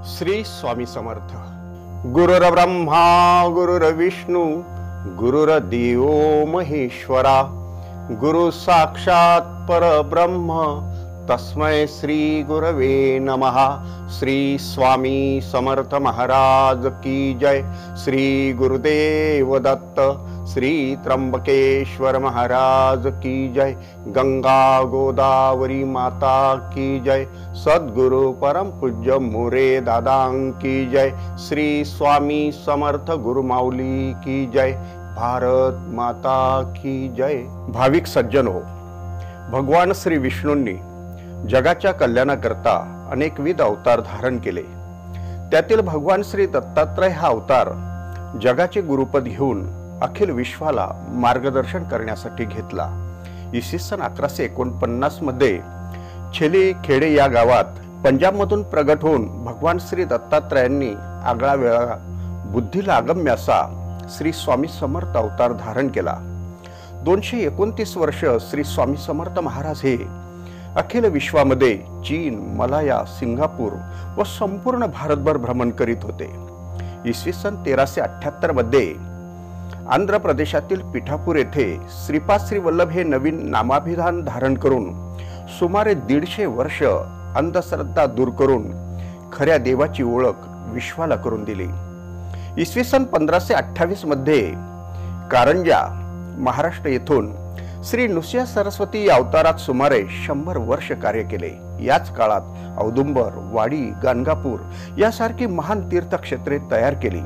श्री स्वामी समर्थ। गुरुर्ब्रह्मा गुरुर्विष्णू गुरुर्देव महेश्वरा, गुरु साक्षात परब्रह्म तस्मै श्री गुरवे नमः। श्री स्वामी समर्थ महाराज की जय। श्री गुरुदेव दत्त श्री त्र्यंबकेश्वर महाराज की जय। गंगा गोदावरी माता की जय। सद्गुरु परम पूज्य मोरे दादा की जय। श्री स्वामी समर्थ गुरुमाऊली की जय। भारत माता की जय। भाविक सज्जनो, भगवान श्री विष्णूंनी जगाच्या कल्याणाकरता अनेकविध अवतार धारण केले। त्यातील भगवान श्री दत्तात्रय हा अवतार जगाचे गुरुपद घेऊन अखिल विश्वाला मार्गदर्शन करण्यासाठी घेतला। इसवी सन 1149 मध्ये छेली खेडे या गावात पंजाबमधून प्रगट होऊन भगवान श्री दत्तात्रयांनी आगळा वेगळा बुद्धीला अगम्य असा श्री स्वामी समर्थ अवतार धारण केला। 229 वर्ष श्री स्वामी समर्थ महाराज हे अखिल विश्वामध्ये चीन, मलाया, सिंगापूर व संपूर्ण भारतभर भ्रमण करीत होते। इसवी सन 1378 मध्ये आंध्र प्रदेशातील पिठापूर येथे श्रीपाद श्री वल्लभ हे नवीन नामाभिधान धारण करून सुमारे 150 वर्ष अंधश्रद्धा दूर करून खऱ्या देवाची ओळख विश्वाला करून दिली। इसवी सन 1528 मध्ये कारंजा महाराष्ट्र येथून श्री नृसिंह सरस्वती या अवतारात सुमारे 100 वर्ष कार्य केले। याच काळात औदुंबर, वाडी, गाणगापूर यासारखी महान तीर्थक्षेत्रे तयार केली।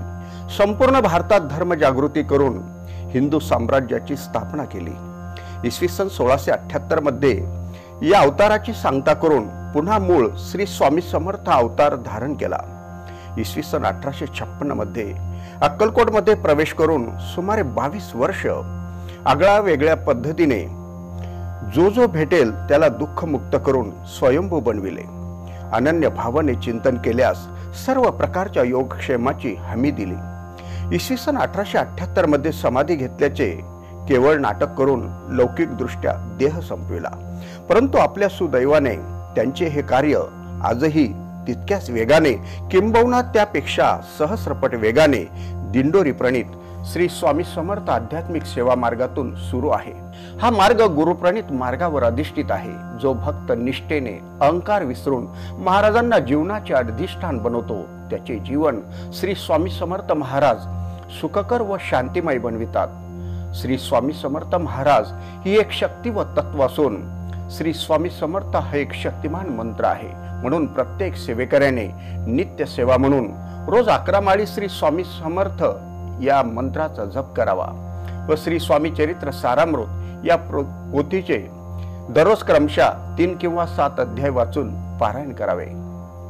संपूर्ण भारतात धर्म जागृती करून हिंदू साम्राज्याची स्थापना केली। इसवी सन 1678 मध्ये या अवताराची सांगता करून पुन्हा मूळ श्री स्वामी समर्थ अवतार धारण केला। इसवी सन 1856 मध्ये अक्कलकोट मध्ये प्रवेश करून सुमारे 22 वर्ष आगळ्या वेगळ्या पद्धतीने जो भेटेल त्याला दुःख मुक्त करून स्वयंभू बनविले। अनन्य भावाने चिंतन केल्यास सर्व प्रकारच्या योगक्षेमाची हमी दिली। इसवी सन 1878 मध्ये समाधी घेतल्याचे केवळ नाटक करून लौकिक दृष्ट्या देह संपविला। परंतु आपल्या सुदैवाने त्यांचे हे कार्य आजही तितक्याच वेगाने किंबहुना त्यापेक्षा सहस्रपट वेगाने दिंडोरी प्रणित श्री स्वामी समर्थ आध्यात्मिक सेवा मार्गातून सुरू आहे। हा मार्ग गुरुप्रणित मार्गावर अधिष्ठित आहे, जो भक्त निष्ठेने अहंकार विसरून महाराजांना जीवनाचे अधिष्ठान बनवतो त्याचे जीवन श्री स्वामी समर्थ महाराज सुखकर व शांतिमय बनवितात। श्री स्वामी समर्थ महाराज ही एक शक्ती व तत्व असून श्री स्वामी समर्थ हा एक शक्तिमान मंत्र आहे। म्हणून प्रत्येक सेवेकऱ्याने नित्य सेवा म्हणून रोज 11 माळी श्री स्वामी समर्थ या मंत्राचा जप करावा व श्री स्वामी चरित्र सारामृत या पोथीचे दररोज क्रमशः 3 किंवा 7 अध्याय वाचून पारायण करावे।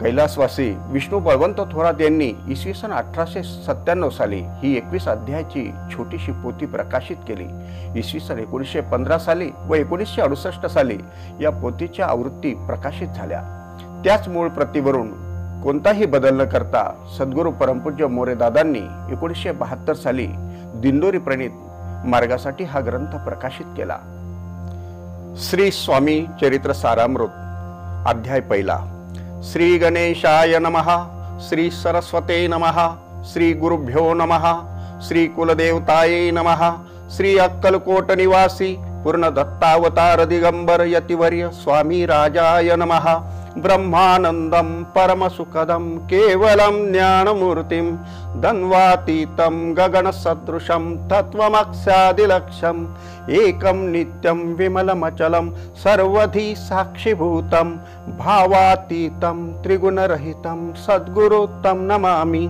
कैलासवासी विष्णू बळवंत थोरात यांनी इसवी सन 1897 साली ही 21 अध्यायाची छोटीशी पोथी प्रकाशित केली। इसवी सन 1915 साली व 1968 साली या पोथीच्या आवृत्ती प्रकाशित झाल्या। त्याच मूळ प्रतीवरून कोणताही बदल न करता सद्गुरु परमपूज्य मोरे दादांनी 1972 साली दिंडोरी प्रणित मार्गासाठी हा ग्रंथ प्रकाशित केला। श्री स्वामी चरित्र सारामृत अध्याय पहिला। श्री गणेशाय नमः, श्री सरस्वते नमः, श्री गुरुभ्यो नमः, श्री कुलदेवताये नमः, श्री अक्कलकोट निवासी पूर्ण दत्तावतार दिगंबर यतिवर्य स्वामी राजाय नमः। ब्रह्मानंदं परमसुखदं केवलं ज्ञानमूर्तिं धन्वातीतं गगनसदृशं तत्त्वमक्षादिलक्ष्यं एकं नित्यं विमलमचलं सर्वधी साक्षिभूतं भावातीतं त्रिगुणरहितं सद्गुरुं नमामि।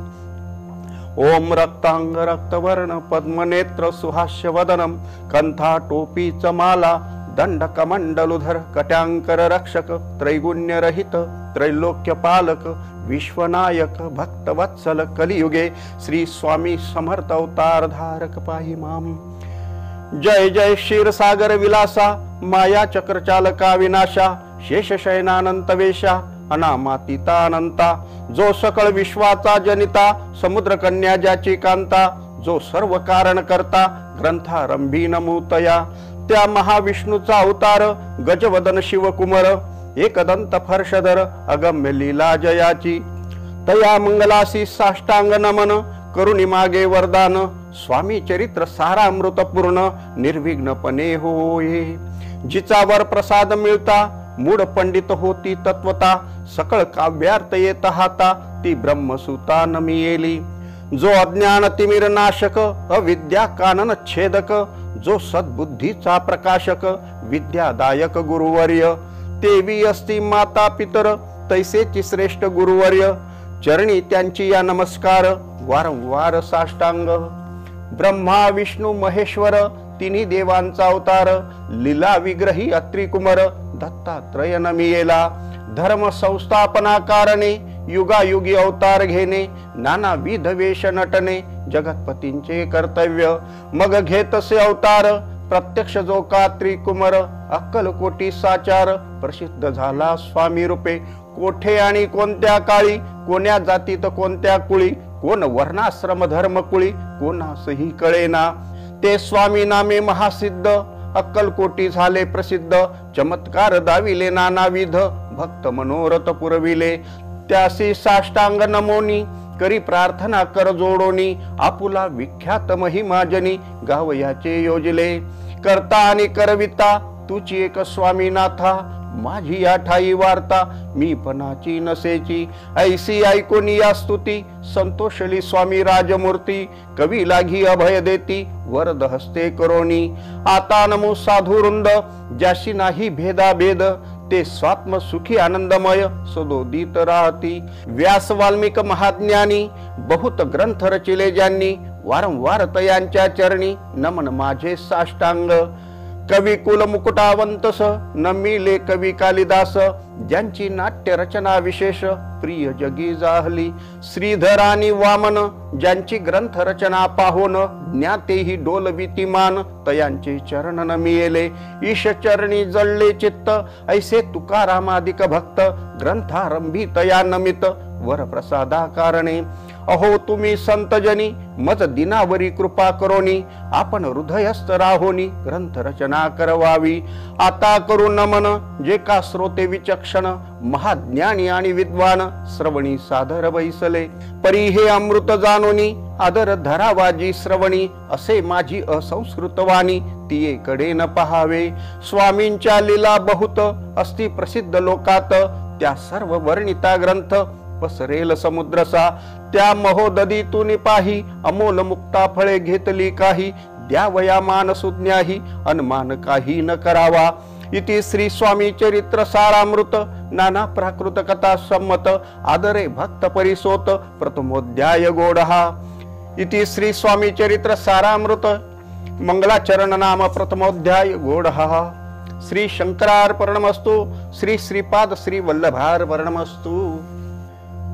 ओम रक्तांग रक्तवर्ण पद्मनेत्र सुहास्यवदनं कंठाटोपीच माला दंडकमंडलुधर कट्यांकर रक्षक त्रैगुण्यरहित त्रैलोक्यपालक विश्वनायक भक्तवत्सल कलियुगे श्री स्वामी समर्थ अवतार धारक पाहि माम। जय जय क्षीरसागर विलासा माया चक्रचालका विनाशा शेषशयनानंत वेशा अनामातीतानंता जो सकळ विश्वाचा जनिता समुद्र कन्या ज्याची कांता जो सर्व कारण करता ग्रंथारंभी नमूतया त्या महाविष्णूचा अवतार गजवदन शिवकुमार एकदंत फर्षधर अगम्य लीला जयाची तया मंगलासी साष्टांग नमन करुणी मागे वरदान स्वामी चरित्र सारामृत पूर्ण निर्विघ्नपणे होये जिचा वर प्रसाद मिळता मूढ पंडित होती तत्वता सकळ काव्यार्थ येत हाता ती ब्रह्मसुता नमियेली जो अज्ञान तिमिर नाशक अविद्या कानन छेदक जो सद्बुद्धीचा प्रकाशक विद्यादायक गुरुवर्य तेवी असती माता पितर तैसेची श्रेष्ठ गुरुवर्य चरणी त्यांची या नमस्कार वारंवार साष्टांग ब्रह्मा विष्णू महेश्वर तिन्ही देवांचा अवतार लीला विग्रही अत्रिकुमार दत्तात्रय नमियेला धर्म संस्थापना कारणे युगायुगी अवतार घेणे नानाविध वेश नटणे जगतपतींचे कर्तव्य मग घेतसे अवतार प्रत्यक्ष जो का त्रिकुमार अक्कलकोटी साचार प्रसिद्ध झाला स्वामी रूपे कोठे आणि कोणत्या काळी कोण्या जातीत कोणत्या कुळी कोण वर्णाश्रम धर्म कुळी कोणासही कळेना ते स्वामी नामे महासिद्ध अक्कलकोटी झाले प्रसिद्ध चमत्कार दाविले नानाविध भक्त मनोरथ पुरविले त्यासी साष्टांग नमोनी करी प्रार्थना कर जोडोनी आपुला विख्यात महिमाजनी गावयाचे योजले करता आणि करविता तुची एक स्वामीनाथा माझी या ठाई वार्ता मी पणाची नसेची ऐसी ऐकून या स्तुती संतोषली स्वामी राजमूर्ती कवी लागी अभय देती वरद हस्ते करोनी आता नमो साधुवृंद ज्याशी नाही भेदा भेद ते स्वात्म सुखी आनंदमय सदोदित राहती व्यास वाल्मिक महाज्ञानी बहुत ग्रंथ रचिले ज्यांनी वारंवार तयांच्या चरणी नमन माझे साष्टांग कवी कुल मुकुटावंतस नमिले कवी कालिदास ज्यांची नाट्य रचना विशेष प्रिय जगी जाहली श्रीधर आणि वामन ज्यांची ग्रंथ रचना पाहोन ज्ञातेही डोलवितीमान तयांचे चरण नमियेले ईश चरणी जळले चित्त ऐसे तुकारामादिक भक्त ग्रंथारंभी तया नमित वर प्रसादा कारणे अहो तुम्ही संतजनी मज दिनावरी कृपा करोनी आपण हृदयस्थ राहोनी ग्रंथ रचना करवावी आता करू नमन जे का श्रोते विचक्षण महाज्ञानी आणि विद्वान श्रवणी सादर बैसले परी हे अमृत जानोनी आदर धरावाजी श्रवणी असे माझी असंस्कृत वाणी तियेकडे न पहावे स्वामींच्या लीला बहुत अस्ति प्रसिद्ध लोकात त्या सर्व वर्णिता ग्रंथ पसरेल समुद्रसा त्या महोदधीतून पाही अमोल मुक्ता फळे घेतली काही द्यावया मान सुज्ञाही अनुमान काही न करावा इति श्री स्वामी चरित्र सारामृत नाना प्राकृत कथा सम्मत आदरे भक्त परिसोत प्रथमोध्याय गोडहा इति श्री स्वामी चरित्र सारामृत मंगलाचरण नाम प्रथमोध्याय गोडहा श्री शंकरार्पणमस्तु श्री श्रीपाद श्री वल्लभार्पणमस्तु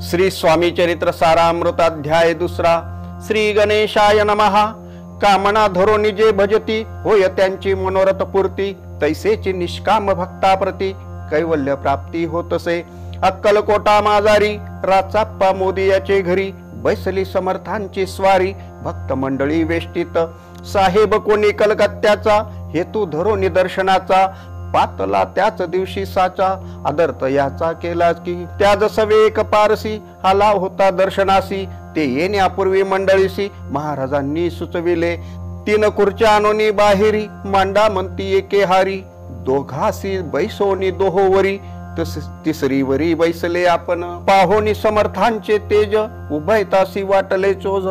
श्री स्वामी चरित्र सारामृत अध्याय दुसरा श्री गणेशाय नमः कामना धरो निजे भजती होय त्यांची मनोरथ पूर्ती तैसेची निष्काम भक्ताप्रती कैवल्य प्राप्ती होतसे अक्कलकोटा माजारी राचाप्पा मोदी याचे घरी बैसली समर्थांची स्वारी भक्त मंडळी वेष्टीत साहेब कोणी कलकत्त्याचा हेतू धरो निदर्शनाचा पातला त्याच दिवशी साचा आदर्थ याचा केला की त्या जसवे एक पारसी आला होता दर्शनासी ते येण्यापूर्वी मंडळीसी महाराजांनी सुचविले 3 खुर्च्या आणोनी बाहेरी मांडा म्हणती एके हारी दोघासी बैसोनी दोहोवरी तिसरी वरी बैसले आपण पाहोनी समर्थांचे तेज उभयतासी वाटले चोज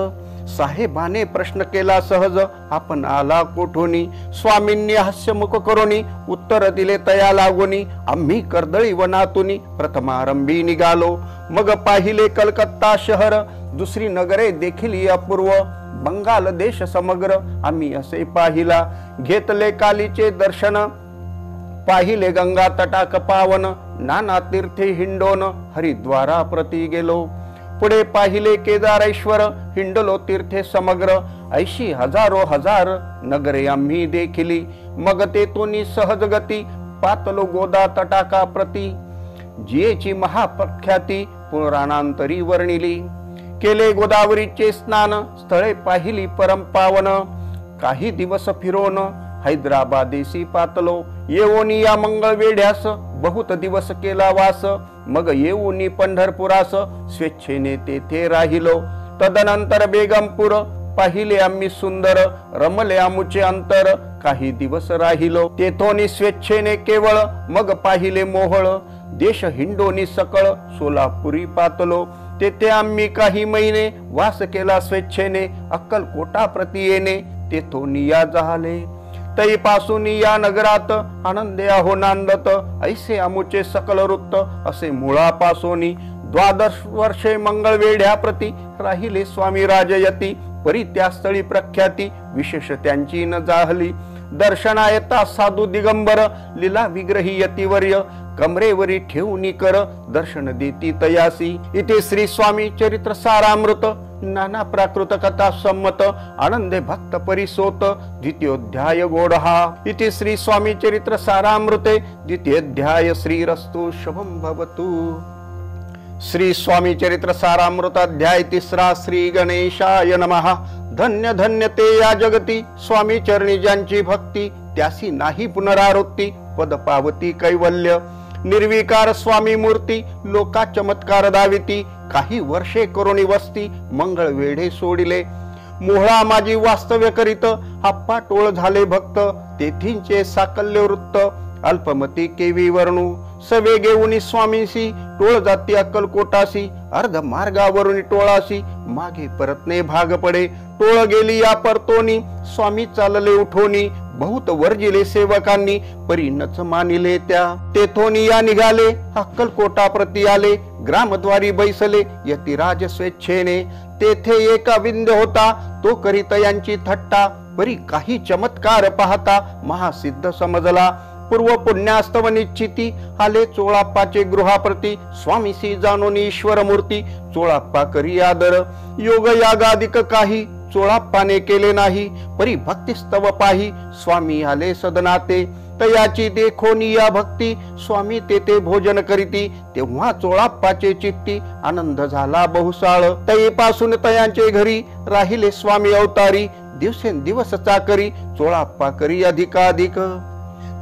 साहेबाने प्रश्न केला सहज आपण आला कोठोनी स्वामींनी हास्यमुख करोनी उत्तर दिले तया लागोनी आम्ही कर्दळी वनातुनी प्रथमारंभी निघालो मग पाहिले कलकत्ता शहर दुसरी नगरे देखील अपूर्व बंगाल देश समग्र आम्ही असे पाहिला घेतले कालीचे दर्शन पाहिले गंगा तटाक पावन नाना तीर्थे हिंडोन हरिद्वारा प्रती गेलो पुढे पाहिले केदारेश्वर हिंडलो तीर्थे समग्र 80 हजारो हजार नगरे आम्ही देखिली मग तेतून सहज गती पातलो गोदा तटाका प्रती जियेची महाप्रख्याती पुराणांतरी वर्णिली केले गोदावरीचे स्नान स्थळे पाहिली परम पावन काही दिवस फिरोन हैदराबादेसी पातलो येवोनी या मंगळ वेढ्यास बहुत दिवस केला वास, मग येऊनी पंढरपुरास स्वेच्छेने तेथे राहिलो. तदनंतर बेगमपूर पाहिले आम्ही सुंदर, रमले आमुचे अंतर काही दिवस राहिलो. तेथोनी स्वेच्छेने केवळ मग पाहिले मोहळ, देश हिंडोनी सकळ सोलापुरी पातलो. तेथे आम्ही काही महिने वास केला स्वेच्छेने, अक्कलकोटा प्रति येणे तेथोनी या झाले. तैपासून या नगरात आनंदे आहो नांदत, ऐसे आमुचे सकल वृत्त असे मुळापासोनी. 12 वर्षे मंगळवेढ्या प्रति राहिले स्वामी राजयती, परी त्या स्थळी प्रख्याती विशेष त्यांची न जाहली. दर्शना येता साधू दिगंबर, लीला विग्रही यतिवर्य कमरेवरी ठेवून कर दर्शन देती तयासी. इथे श्री स्वामी चरित्र सारामृत नाना प्राकृत कथा संमत, आनंदे भक्त परिसोत द्वितीयोध्याय गोडहा. इथे श्री स्वामी चरित्र सारामृते द्वितीयोध्याय. श्रीरस्तु शुभम भवतु. श्री स्वामी चरित्र सारामृत अध्याय 3. श्री गणेशाय नमः. धन्य धन्य ते या जगती, स्वामी चरणी ज्यांची भक्ती, त्यासी नाही पुनरावृत्ती, पद पावती कैवल्य. निर्विकार स्वामी मूर्ती, लोका चमत्कार दाविती, काही वर्षे करुणी वस्ती, मंगळ वेढे सोडिले. मोहळा माझी वास्तव्य करीत, आप्पा टोळ झाले भक्त, तेथींचे साकल्य वृत्त, अल्पमती केवी वर्णू. सवे घेऊनी स्वामीसी, टोळ जाती अक्कलकोटासी, अर्ध मार्गावरून टोळासी, मागे परतणे भाग पडे. टोळ गेली या परतोनी, स्वामी चालले उठोनी, बहुत वर्जिले सेवकांनी, परी नच मानिले त्या. तेथोनी या निघाले, अक्कलकोटा प्रति आले, ग्रामद्वारी बैसले यतिराज स्वेच्छेने. तेथे एका विंध्य होता, तो करीत यांची थट्टा, परी काही चमत्कार पाहता महासिद्ध समजला. पूर्व पुण्यास्तव निश्चिती, आले चोळाप्पाचे गृहाप्रती, स्वामीसी जाणून ईश्वर मूर्ती, चोळाप्पा करी आदर. योग यागादिक काही चोळाप्पाने केले नाही, परी भक्तिस्तव पाही स्वामी आले सदनाते. तयाची देखोनी या भक्ती, स्वामी तेथे भोजन करीती, तेव्हा चोळाप्पाचे चित्ती आनंद झाला बहुसाळ. तयेपासून तयांचे घरी राहिले स्वामी अवतारी, दिवसेंदिवस चाकरी चोळाप्पा करी अधिकाधिक.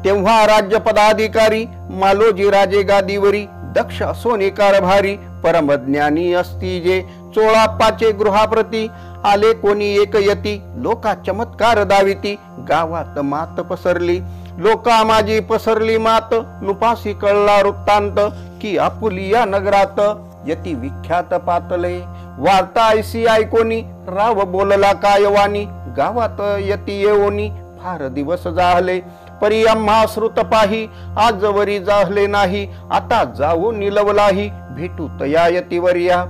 तेव्हा राज्य पदाधिकारी, मालोजी राजे गादीवरी, दक्ष असोने कारभारी, परमज्ञानी असती जे. चोळाप्पाचे गृहाप्रती आले कोणी एक यती, लोका चमत्कार दाविती, गावात मात पसरली. लोका माझी पसरली मात, नुपासी कळला वृत्तांत, की आपुलिया नगरात यती विख्यात पातले. वार्ता ऐसी ऐकोनी, राव बोलला कायवानी, गावात यती येवोनी, फार दिवस जाहले. परी आम्हा श्रुत पाही, आजवरी जाहले नाही, आता जाऊ निलवलाही, भेटू तया यतिवर्या.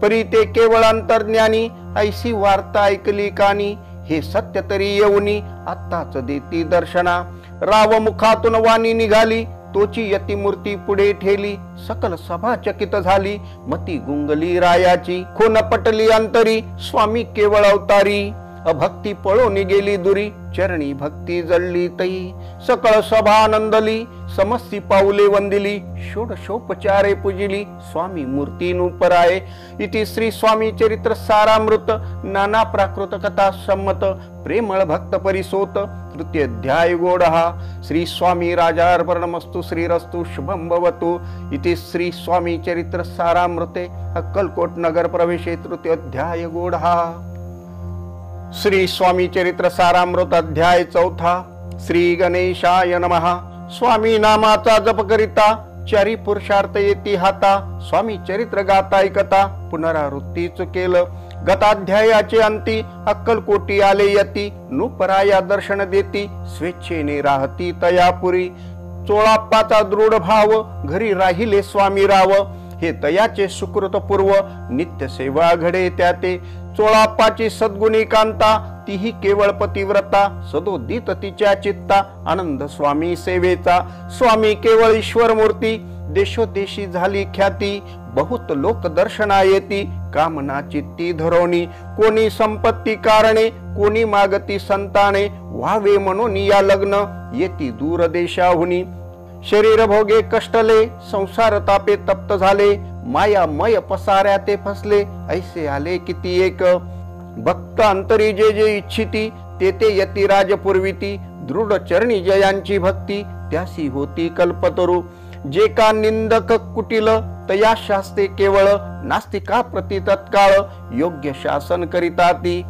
परी ते केवळ अंतर्ज्ञानी, ऐसी वार्ता ऐकली कानी, हे सत्य तरी येऊनी, आत्ताच देती दर्शना. राव मुखातून वाणी निघाली, तोची यतिमूर्ती पुढे ठेली, सकल सभा चकित झाली, मती गुंगली रायाची. खून पटली अंतरी, स्वामी केवळ अवतारी, अभक्ती पळून गेली दुरी, चरणी भक्ती जळली तई. सकळ सभा आनंदली, समस्ती पाऊले वंदिली, षोडशोपचारे पूजिली, स्वामी मूर्ती नुपराये. इति श्री स्वामी चरित्र सारामृत नाना प्राकृत कथा संमत, प्रेमळ भक्त परिसोत तृतीयोध्याय गोडहा. श्री स्वामी राजार्पणमस्तु. श्रीरस्तु शुभम भवतु. इति श्री स्वामी चरित्र सारामृते अक्कलकोट नगर प्रवेशे तृतीयोध्याय गोडहा. श्री स्वामी चरित्र सारामृत अध्याय 4. श्री गणेशाय नमः. स्वामी नामाचा जप करिता, चारी पुरुषार्थ येती हाता, स्वामी चरित्र गाता ऐकता, पुनरावृत्तीच केलं. गताध्यायाचे अंती, अक्कलकोटी आले यती, नुपराया दर्शन देती, स्वेच्छेने राहती तयापुरी. चोळाप्पाचा दृढ भाव, घरी राहिले स्वामी राव, हे तयाचे सुकृत पूर्व, नित्य सेवा घडे त्याते. चोळाप्पाची सद्गुणी कांता, तीही केवळ पतिव्रता, सदोदित तिच्या चित्ता, आनंद स्वामी सेवेचा. स्वामी केवळ ईश्वर मूर्ती, देशोदेशी झाली ख्याती, बहुत लोक दर्शना येती, कामना चित्ती धरोनी. कोणी संपत्ती कारणे, कोणी मागती संताने, व्हावे म्हणून या लग्न, येती दूर देशाहुनी. शरीर भोगे कष्टले, संसार तापे तप्त झाले, मायामय पसाऱ्या ते फसले, ऐसे आले किती एक. भक्त अंतरी जे जे इच्छिती, ते ते यतिराज पुरविती, दृढ चरणी जयांची भक्ती, त्यासी होती कल्पतरू. जे का निंदक कुटिल तया शास्ते केवळ नास्तिका प्रति तत्काळ योग्य शासन करिता ती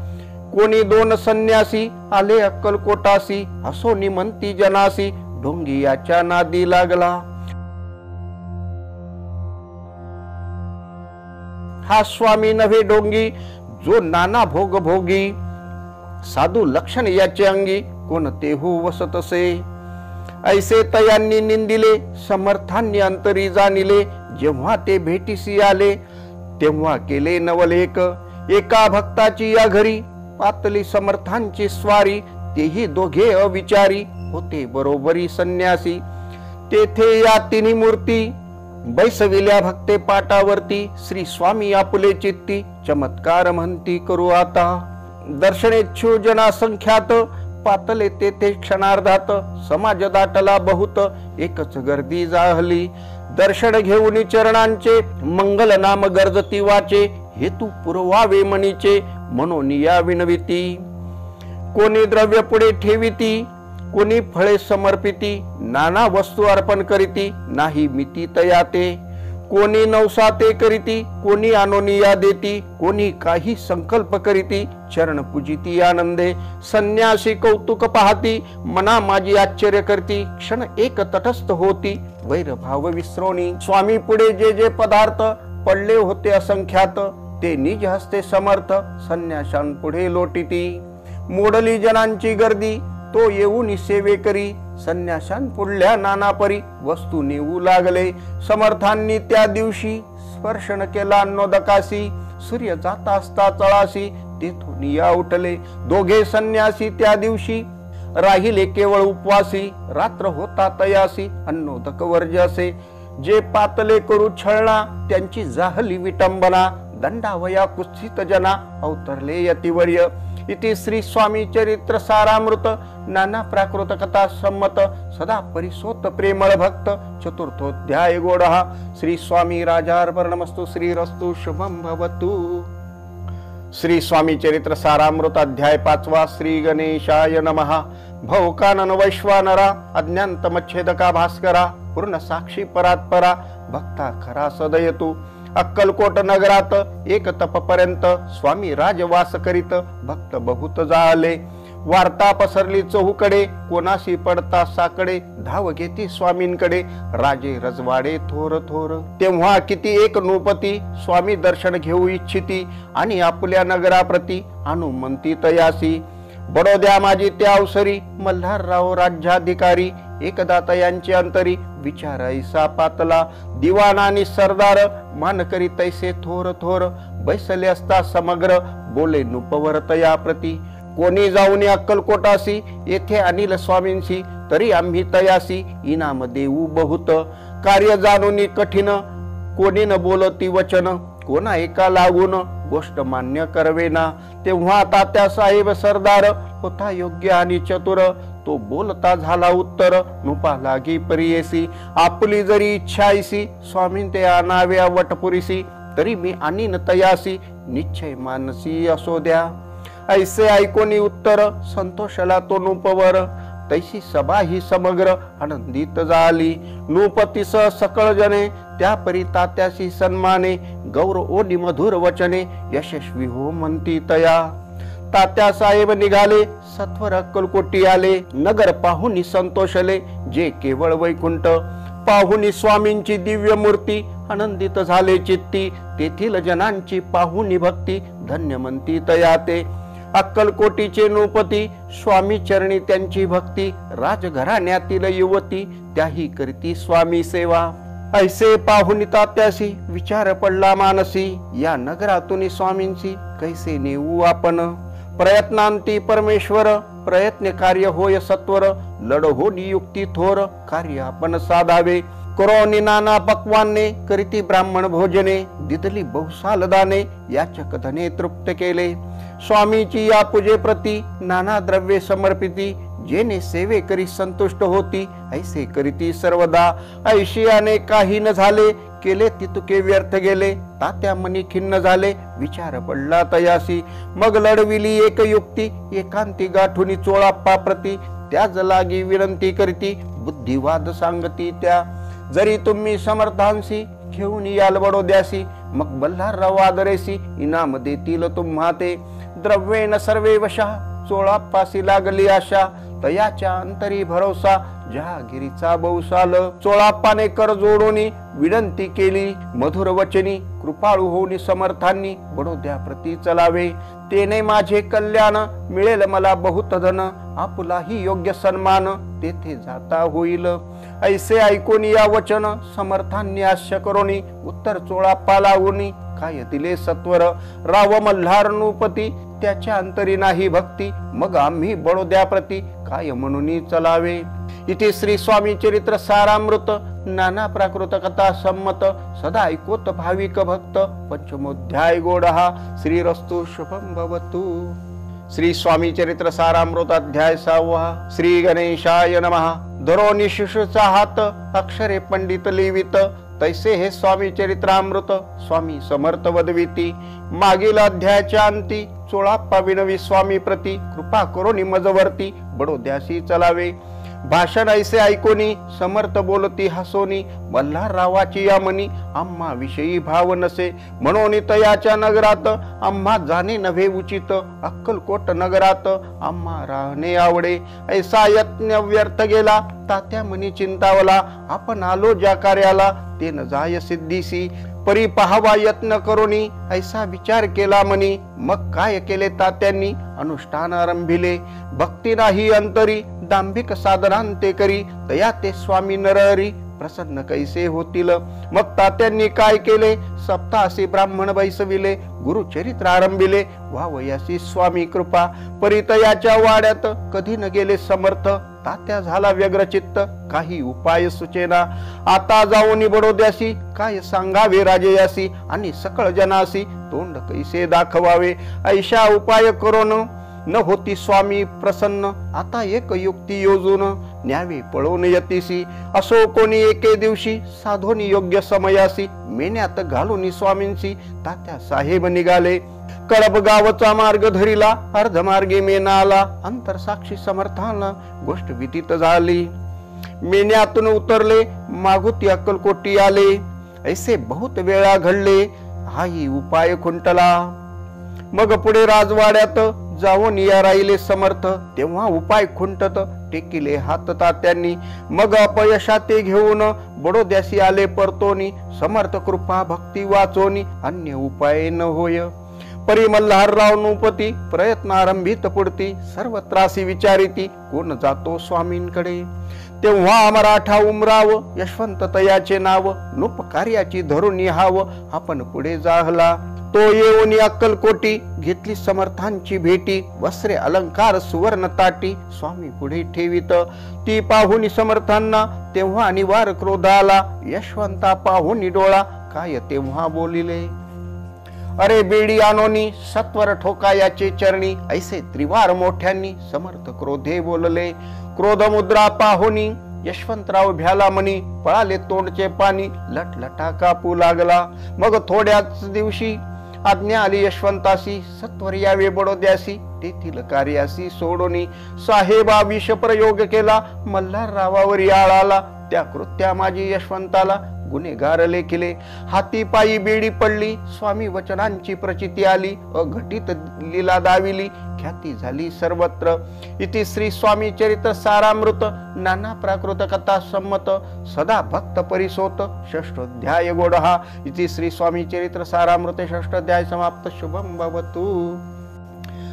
कोणी दोन संन्यासी आले अक्कलकोटासी असो निमंती जनासी ढोंगी याच्या नादी लागला हा स्वामी नव्हे डोंगी जो नाना भोग भोगी साधू लक्षण याचे अंगी कोण तेहू वसतसे ऐसे तयांनी निंदिले समर्थांनी अंतरी जाणिले जेव्हा ते भेटीसी आले तेव्हा केले नवलेख एका भक्ताची या घरी पातली समर्थांची स्वारी तेही दोघे अविचारी होते बरोबरी संन्यासी तेथे या तिन्ही मूर्ती बैसविल्या भक्ते पाटावरती श्री स्वामी आपुले चित्ती चमत्कार म्हणती करू आता दर्शनेच्छू जना संख्यात पातले तेथे क्षणार्धात समाज दाटला बहुत एकच गर्दी जाहली दर्शन घेऊन चरणांचे मंगल नाम गर्जती वाचे हेतू पुरवावे मनीचे म्हणून या विनविती कोणी द्रव्य पुढे ठेविती कोणी फळे समर्पिती नाना वस्तू अर्पण करीती नाही मिती तयाते कोणी नवसाते करीती कोणी आनोनिया देती कोणी काही संकल्प करीती चरण पूजिती आनंदे संन्यासी कौतुक पाहती मना माझी आश्चर्य करती क्षण एक तटस्थ होती वैर भाव विसरोणी स्वामी पुढे जे जे पदार्थ पडले होते असंख्यात ते निज हस्ते समर्थ संन्याशांपुढे लोटीती मोडली जनांची गर्दी तो येऊन सेवे करी संन्याशांपुढल्या नाना परी वस्तू नेऊ लागले समर्थांनी त्या दिवशी स्पर्शन केला नोदकासी सूर्य जाता असता चळासी तेथून या उठले दोघे संन्यासी त्या दिवशी राहिले केवळ उपवासी रात्र होता तयासी अन्नोदक वर्जासे जे पातले करू छळना त्यांची जाहली विटंबना दंडावया कुत्सित जना अवतरले यतिवर्य इति श्री स्वामी चरित्र सारामृत नाना प्राकृत कथा संमत सदा परिसोत प्रेमळ भक्त चतुर्थोध्याय गोडहा श्री स्वामी राजार्पणमस्तु श्रीरस्तु शुभम भवतु श्री स्वामी चरित्र सारामृत अध्याय 5 श्री गणेशाय नमः भवकानन वैश्वानरा अज्ञांत मच्छेदका भास्करा पूर्ण साक्षी परात्परा भक्ता खरा सदयतु अक्कलकोट नगरात एक तपपर्यंत स्वामी राजवास करीत भक्त बहुत जाळले वार्ता पसरली चहूकडे कोणाशी पडता साकडे धाव घेती स्वामींकडे राजे रजवाडे थोर थोर तेव्हा किती एक नृपती स्वामी दर्शन घेऊ इच्छिती आणि आपल्या नगराप्रती अनुमंती तयासी बडोद्या माझी त्या अवसरी मल्हारराव राज्याधिकारी एकदा तयांची अंतरी विचार ऐसा पातला दिवाण आणि सरदार मान करी तैसे थोर थोर बैसले असता समग्र बोले नुपवर तया प्रती कोणी जाऊन अक्कलकोटासी येथे अनिल स्वामींशी तरी आम्ही तयासी इनाम देऊ बहुत कार्य जाणून कठीण कोणी न बोलती वचन कोणा एका लागून गोष्ट मान्य करवेना तेव्हा तात्या साहेब सरदार होता योग्य आणि चतुर तो बोलता झाला उत्तर नुपा लागी परियेसी आपली जरी इच्छा ऐसी स्वामी ते आणाव्या वटपुरीसी तरी मी आणीन तयासी निश्चय मानसी असो द्या ऐसे ऐकोनी उत्तर संतोषला तो नृपवर तैसी सभा ही समग्र आनंदित झाली नृपतीस सकळ जने त्या परी तात्याशी सन्माने गौरव ओढी मधुर वचने यशस्वी हो म्हणती तया तात्या साहेब निघाले सत्वर अक्कलकोटी आले नगर पाहुनी संतोषले जे केवळ वैकुंठ पाहुनी स्वामींची दिव्य मूर्ती आनंदित झाले चित्ती तेथील जनांची पाहुनी भक्ती धन्य म्हणती तया ते अक्कलकोटीचे नृपती स्वामी चरणी त्यांची भक्ती राजघराण्यातील युवती त्याही करती स्वामी सेवा ऐसे पाहुनी तात्यासी विचार पडला मानसी या नगरातून स्वामींची कैसे नेऊ आपण प्रयत्नांती परमेश्वर प्रयत्न कार्य होय सत्वर लढ होनी युक्ती थोर कार्य आपण साधावे करोनी नाना पक्वाने करीती ब्राह्मण भोजने दिदली बहुसाल दाने याचक धने तृप्त केले स्वामीची या पूजे प्रती नाना द्रव्ये समर्पिती जेने सेवे करी संतुष्ट होती ऐसे करीती सर्वदा ऐशियाने काही न झाले केले तितुके व्यर्थ गेले तात्या मनी खिन्न झाले विचार पडला तयासी मग लढविली एक युक्ती एकांती गाठुनी चोळाप्पा प्रती त्याच लागी विनंती करीती बुद्धिवाद सांगती त्या जरी तुम्ही समर्थांसी घेऊन याल बडोद्यासी, मग मल्हारराव आदरेसी इनाम देतील तुम्हा ते. द्रव्येन सर्वे वशा चोळाप्पासी लागली आशा, तयाच्या अंतरी भरोसा जहागिरीचा बहुसाल. चोळाप्पाने कर जोडोनी विनंती केली मधुर वचनी, कृपाळू होऊन समर्थांनी बडोद्या प्रती चलावे. तेने माझे कल्याण मिळेल मला बहुत धन, आपुलाही योग्य सन्मान तेथे जाता होईल. ऐसे ऐकून या वचन समर्थांनी आश्य करोनी, उत्तर चोळाप्पा लावूनी काय दिले सत्वर. राव मल्हार नृपती त्याच्या अंतरी नाही भक्ती, मग आम्ही बडोद्या प्रती काय म्हणून चलावे. इथे श्री स्वामी चरित्र सारामृत नाना प्राकृत कथा संमत, सदा ऐकोत भाविक भक्त पंचमोध्याय गोडहा. श्रीरस्तु शुभम भवतु. श्री स्वामी चरित्र सारामृत अध्याय 6. श्री गणेशाय नमः. धरो निशिषचा हात अक्षरे पंडित लिवित, तैसे हे स्वामी चरित्रामृत स्वामी समर्थ वदविती. मागील अध्यायाच्या अंती चोळाप्पा विनवी स्वामी प्रती, कृपा करोनी मजवर्ती बडोद्यासी चलावे. भाषण ऐसे ऐकोनी समर्थ बोलती हसोनी, मल्हाररावाची या मनी आम्हा विषयी भाव नसे. म्हणून तयाच्या नगरात आम्हा जाणे नव्हे उचित, अक्कलकोट नगरात आम्हा राहणे आवडे. ऐसा यत्न व्यर्थ गेला तात्या मनी चिंतावला, आपण आलो ज्या कार्याला ते न जाय सिद्धीसी. परी पाहावा यत्न करोनी ऐसा विचार केला मनी, मग काय केले तात्यांनी अनुष्ठान आरंभिले. भक्ती नाही अंतरी दांभिक साधनांते करी, तया ते स्वामी नरहरी प्रसन्न कैसे होतील. मग तात्यांनी काय केले सप्तासी ब्राह्मण बैसविले, गुरुचरित्र आरंभिले व्हावयासी स्वामी कृपा. परितयाच्या वाड्यात कधी न गेले समर्थ, तात्या झाला व्यग्रचित्त काही उपाय सुचेना. आता जाऊन बडोद्यासी काय सांगावे राजयासी, आणि सकळ जनासी तोंड कैसे दाखवावे. ऐशा उपाय करून न होती स्वामी प्रसन्न, आता एक युक्ती योजून न्यावे पळून यतीसी. असो कोणी एके दिवशी साधोनी योग्य समयासी, मेन्यात घालून स्वामींची तात्या साहेब निघाले. कळप गावचा मार्ग धरिला अर्धमार्गी मेना आला, अंतर साक्षी समर्थांना गोष्ट विदित झाली. मेन्यातून उतरले मागुती अक्कलकोटी आले, ऐसे बहुत वेळा घडले हाही उपाय खुंटला. मग पुढे राजवाड्यात जाऊन या राहिले समर्थ, तेव्हा उपाय खुंटत टेकिले हात तात्यांनी. मग अपयशा ते घेऊन बडोद्यासी आले परतोनी, समर्थ कृपा भक्ती वाचोनी अन्य उपाय न होय. परी मल्हारराव नृपती प्रयत्न आरंभित पुढती, सर्व त्रासी विचारिती कोण जातो स्वामींकडे. तेव्हा मराठा उमराव यशवंत तयाचे नाव, नृप कार्याची धरून हाव आपण पुढे जाहला. तो येऊन अक्कलकोटी घेतली समर्थांची भेटी, वस्त्रे अलंकार सुवर्ण ताटी स्वामी पुढे ठेवित. ती पाहुनी समर्थांना तेव्हा निवार क्रोध आला, यशवंता पाहुनी डोळा काय तेव्हा बोलिले. अरे बेडी आणोनी सत्वर ठोका याचे चरणी, ऐसे त्रिवार मोठ्यांनी समर्थ क्रोधे बोलले. क्रोध मुद्रा पाहुनी यशवंतराव भ्याला मनी, पळाले तोंडचे पाणी लटलटा कापू लागला. मग थोड्याच दिवशी आज्ञा आली यशवंतासी, सत्वर यावे बडोद्यासी तेथील कार्यासी सोडोनी. साहेबा विष प्रयोग केला मल्हाररावावर आळाला, त्या कृत्या माझी यशवंताला गुन्हेगार लेखिले. हाती पायी बेडी पडली स्वामी वचनांची प्रचिती आली, अघटित लीला दाविली ख्याती झाली सर्वत्र. इति श्री स्वामी चरित्र सारामृत नाना प्राकृत कथा संमत, सदा भक्त परिसोत षष्ठोध्याय गोडहा. इति श्री स्वामी चरित्र सारामृत षष्ठोध्याय समाप्त. शुभम भवतु.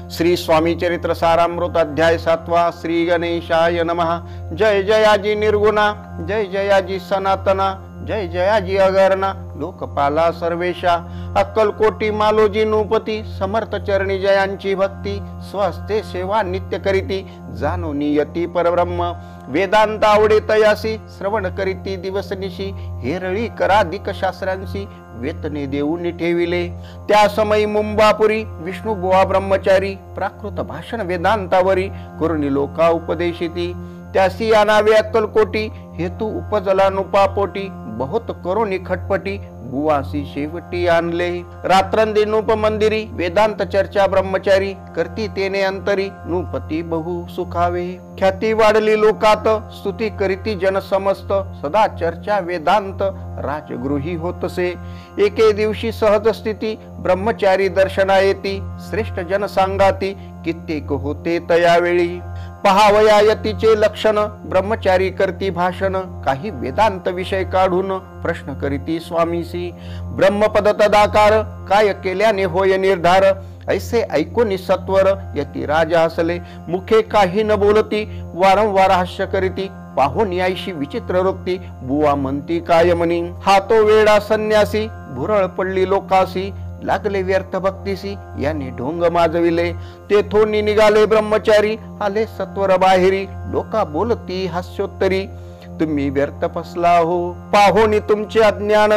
श्री स्वामी चरित्र सारामृत अध्याय 7. श्री गणेशाय नमः. जय जयाजी निर्गुणा, जय जयाजी सनातना, जय जयाजी अगरणा, लोकपाला सर्वेशा. अक्कलकोटी मालोजी नृपती, समर्थ चरणी जयांची भक्ती, स्वस्ते सेवा नित्य करीती, जाणो नियती परब्रह्म. वेदांत आवडे तयासी, श्रवण करीती दिवसनिशी, हेरळी कराधिक शास्त्रांशी वेतने देऊन ठेविले. त्या समयी मुंबापुरी विष्णू बुवा ब्रह्मचारी, प्राकृत भाषण वेदांतावरी करुणी लोका उपदेशिती. त्यासी आणावे अक्कलकोटी, हेतू उपजला नुपापोटी, बहुत करोनी खटपटी बुवासी शेवटी आणले। रात्रंदी नूप मंदिरी वेदांत चर्चा ब्रह्मचारी करती तेने अंतरी नूपती बहु सुखावे। ख्याती वाढली लोकात स्तुती करीती जन समस्त सदा चर्चा वेदांत राजगृही होतसे। एके दिवशी सहज स्थिती ब्रह्मचारी दर्शना येती श्रेष्ठ जन सांगाती कित्येक होते तयावेळी। पहावया यतीचे लक्षण ब्रह्मचारी करती भाषण काही वेदांत विषय काढून प्रश्न करीती स्वामीसी। ब्रह्मपद तदाकार काय केल्याने होय निर्धार ऐसे ऐकून सत्वर यती राजा हसले मुखे काही न बोलती वारंवार हास्य करीती। पाहून यायशी विचित्र रोक्ती बुवा म्हणती काय म्हणी हा तो वेडा संन्यासी भुरळ पडली लोकासी लागले व्यर्थ भक्तीसी याने ढोंग माजविले। तेथून निघाले ब्रह्मचारी आले सत्वर बाहेरी लोका बोलती हास्योत्तरी तुम्ही व्यर्थ फसला हो पाहोनी तुमचे अज्ञान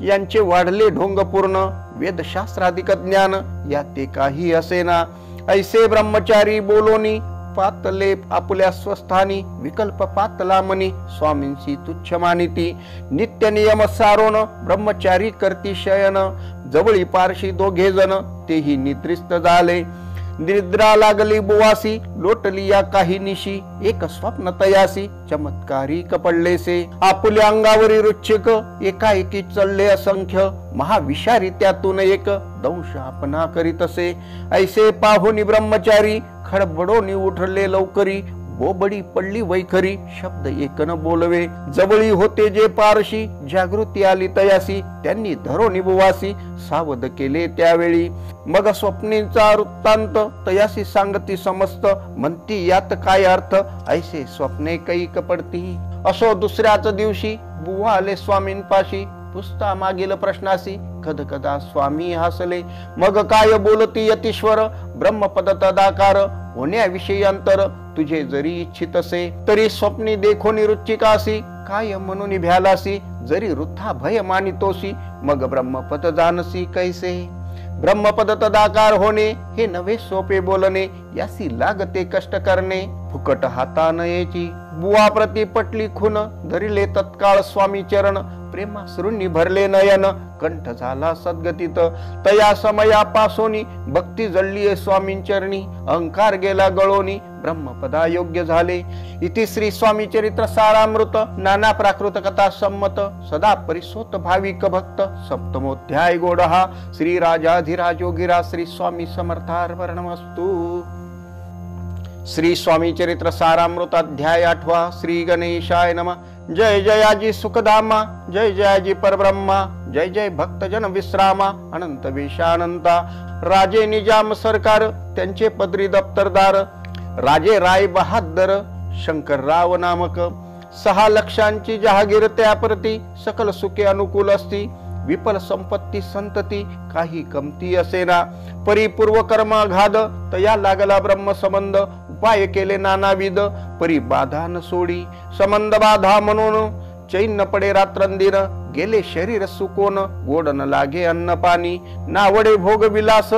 यांचे वाढले ढोंग पूर्ण वेदशास्त्राधिक ज्ञान या ते काही असेना। ऐसे ब्रह्मचारी बोलोनी पातले आपल्या स्वस्थानी विकल्प पातला मनी स्वामींची तुच्छ मानिती। नित्य नियम सारोन ब्रह्मचारी करती शयन जवळी पारशी दोघे जण तेही निद्रिस्त झाले। निद्रा लागली बुवासी लोटली या काही निशी एक स्वप्न तयासी चमत्कारी कपडलेसे। आपुल्या अंगावरी रुच्छिक एकाएकी चलले असंख्य महाविषारी त्यातून एक दंश आपणा करीतसे। ऐसे पाहुनी ब्रह्मचारी खडबडोनी उठले लवकरी बोबडी पडली वैखरी शब्द एक न बोलवे। जवळी होते जे पारशी जागृती आली तयासी त्यांनी धरोनी बुवासी सावध केले त्यावेळी। मग स्वप्नीचा वृत्तांत तयासी सांगती समस्त म्हणती यात काय अर्थ ऐसे स्वप्ने कैक पडती। असो दुसऱ्याच दिवशी बुवा आले स्वामींपाशी पुसता मागील प्रश्नासी कदकदा स्वामी हसले। मग काय बोलती यतीश्वर ब्रह्मपद तदाकार होण्याविषयी अंतर तुझे जरी इच्छित असे तरी स्वप्नी देखोनी रुचिकासी काय म्हणून भ्यालासी जरी वृथा भय मानितोसी मग ब्रह्मपद जानसी कैसे। ब्रह्मपद तदाकार होणे हे नवे सोपे बोलणे यासी लागते कष्ट करणे फुकट हाता नयेची। बुवा प्रति पटली खून धरिले तत्काळ स्वामी चरण प्रेमाश्रूंनी भरले नयन कंठ झाला सद्गतीत। तया समयापासोनी भक्ती जळली स्वामींचरणी अहंकार गेला गळोनी ब्रह्मपदा योग्य झाले। इति श्री स्वामी चरित्र सारामृत नाना प्राकृत कथा संमत सदा परिसोत भाविक भक्त सप्तमोध्याय गोडहा। श्री राजाधिराजोगिरा श्री स्वामी समर्थार्पणमस्तु। श्री स्वामी चरित्र सारामृत अध्याय 8 श्री गणेशाय नमः। जय जयाजी सुखधामा जय जयाजी परब्रह्मा जय जय भक्तजन विश्रामा अनंत वेशानंता। राजे निजाम सरकार त्यांचे पदरी दप्तरदार राजे राय बहादर शंकरराव नामक 6 लक्षांची जहागीर त्याप्रती सकल सुखे अनुकूल असती विपल संपत्ती संतती काही कमती असेना। परिपूर्व कर्माघाद तया लागला ब्रह्म संबंध उपाय केले नानाविध परी बाधा न सोडी। संबंध बाधा म्हणून चैन पडे रात्रंदिन गेले शरीर सुकोन गोड न लागे अन्न पाणी नावडे भोग विलास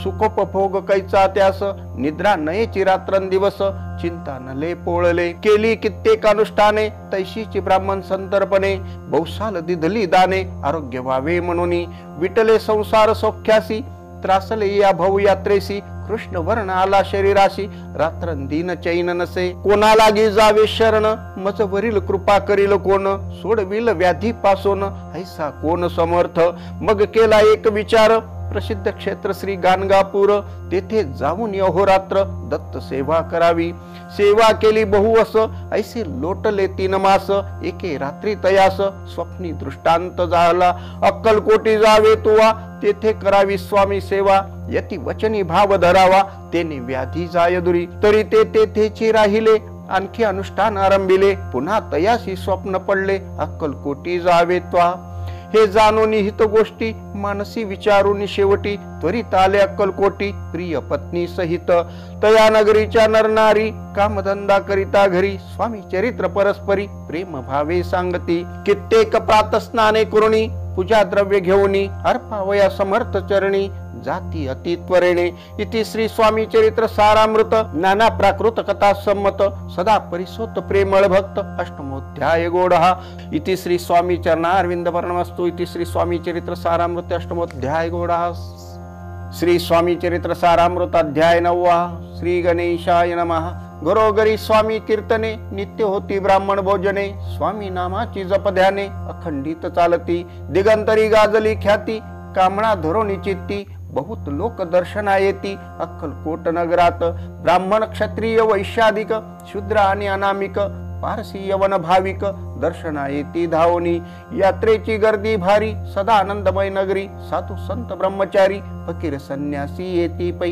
सुखोपभोग कैचा त्यास निद्रा नयेची रात्रंदिवस चिंता नले पोळले। केली कित्येक अनुष्ठाने तैशीची ब्राह्मण संतर्पणे बहुसाल दिधली दाने आरोग्य व्हावे म्हणून विटले संसार सौख्यासी त्रासले या भव यात्रेसी कृष्ण वर्ण आला शरीराशी रात्रंदिन चैन नसे। कोणा लागी जावे शरण मज वरील कृपा करील कोण सोडविल व्याधी पासून ऐसा कोण समर्थ। मग केला एक विचार प्रसिद्ध क्षेत्र श्री गाणगापूर तेथे जाऊन अहोरात्र दत्त सेवा करावी। सेवा केली बहुवस ऐसे लोटले 3 मास एके रात्री तयास स्वप्नी दृष्टांत झाला। अक्कलकोटी जावे तुवा तेथे करावी स्वामी सेवा यती वचनी भाव धरावा तेने व्याधी जाय दुरी। तरी ते तेथेची राहिले आणखी अनुष्ठान आरंभिले पुन्हा तयासी स्वप्न पडले अक्कलकोटी जावे त्वा। हे जाणून हित गोष्टी मानसी विचारून शेवटी त्वरित आले अक्कलकोटी प्रिय पत्नी सहित। तया नगरीच्या नरनारी कामधंदा करिता घरी स्वामी चरित्र परस्परी प्रेम भावे सांगती। कित्येक प्रातस्नाने करुणी पूजा द्रव्य घेऊनी अर्पावया समर्थ चरणी जाती अति त्वरेणे। इति श्री स्वामी चरित्र सारामृत नाना प्राकृत कथा सम्मत सदा परिसोत प्रेमळ भक्त अष्टमोध्याय गोडहा। इति श्री स्वामी चरणारविंद वर्णमस्तु। इति श्री स्वामी चरित्र सारामृत अष्टमोध्याय गोडहा। श्री स्वामी चरित्र सारामृत अध्याय 9। श्री गणेशाय नमः। घरोघरी स्वामी कीर्तने नित्य होती ब्राह्मण भोजने। स्वामी नामाची जप ध्याने अखंडित चालती। दिगंतरी गाजली ख्याती कामना धरोनी चित्ती। बहुत लोक दर्शना येती अक्कलकोट नगरात। ब्राह्मण क्षत्रिय वैश्याधिक शूद्र आणि अनामिक पारसी यवन भाविक दर्शना येती धावनी। यात्रेची गर्दी भारी सदा आनंदमय नगरी। साधू संत ब्रह्मचारी फकीर संन्यासी येती पै।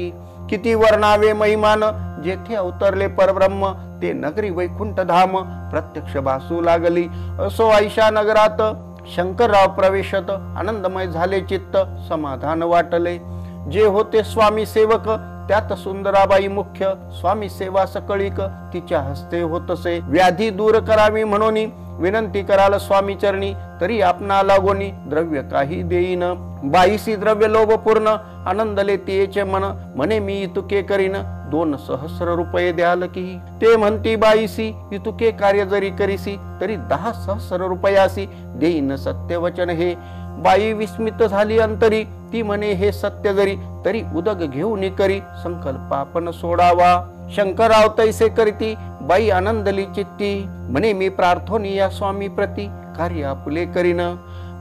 किती वर्णावे महिमान जेथे अवतरले परब्रह्म। ते नगरी वैकुंठ धाम प्रत्यक्ष भासू लागली। असो आयशा नगरात शंकरराव प्रवेशत आनंदमय झाले चित्त समाधान वाटले। जे होते स्वामी सेवक त्यात सुंदराबाई मुख्य। स्वामी सेवा सकळीक तिच्या हस्ते होतसे। व्याधी दूर करावी म्हणून विनंती कराल स्वामी चरणी। तरी आपणा लागोनी द्रव्य काही देईन। बाईसी द्रव्य लोभ पूर्ण आनंदले तिचे मन। म्हणे मी इतुके करीन 2 सहस्र रुपये द्याल की। ते म्हणती बाईसी इतुके कार्य जरी करीसी तरी 10 सहस्र रुपयासी देईन सत्य वचन हे। बाई विस्मित झाली अंतरी ती म्हणे हे सत्य जरी तरी उदक घेऊन करी संकल्प आपण सोडावा। शंकरराव तैसे करीती बाई आनंदली चित्ती। म्हणे मी प्रार्थोनी या स्वामी प्रती कार्य आपले करीन।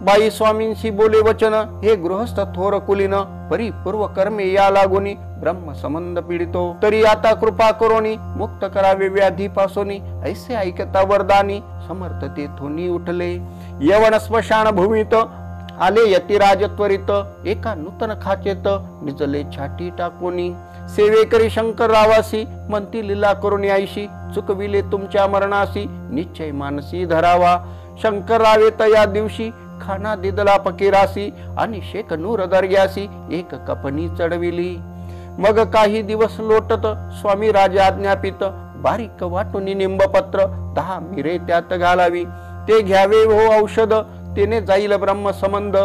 बाई स्वामींशी बोले वचन हे गृहस्थ थोर कुलीन। परिपूर्व कर्मे या लागोनी ब्रह्म संबंध पीडितो। तरी आता कृपा करोनी मुक्त करावे व्याधी पासोनी। ऐसे ऐकता वरदानी समर्थ तेथोनी उठले। यवन स्मशान भूमीत आले यतिराज त्वरित। एका नूतन खाचेत निजले छाटी टाकोनी। सेवेकरी शंकररावासी म्हणती लीला करून आईशी। चुकविले तुमच्या मरणासी निश्चय मानसी धरावा। शंकररावे तया दिवशी खाना दिदला फकीरासी। आणि शेख नूर दर्ग्यासी एक कपनी चढविली। मग काही दिवस लोटत स्वामी राजा आज्ञापित। बारीक वाटून निंबपत्र 10 मिरे त्यात घालावी। ते घ्यावे हो औषध तेने जाईल ब्रह्म संबंध।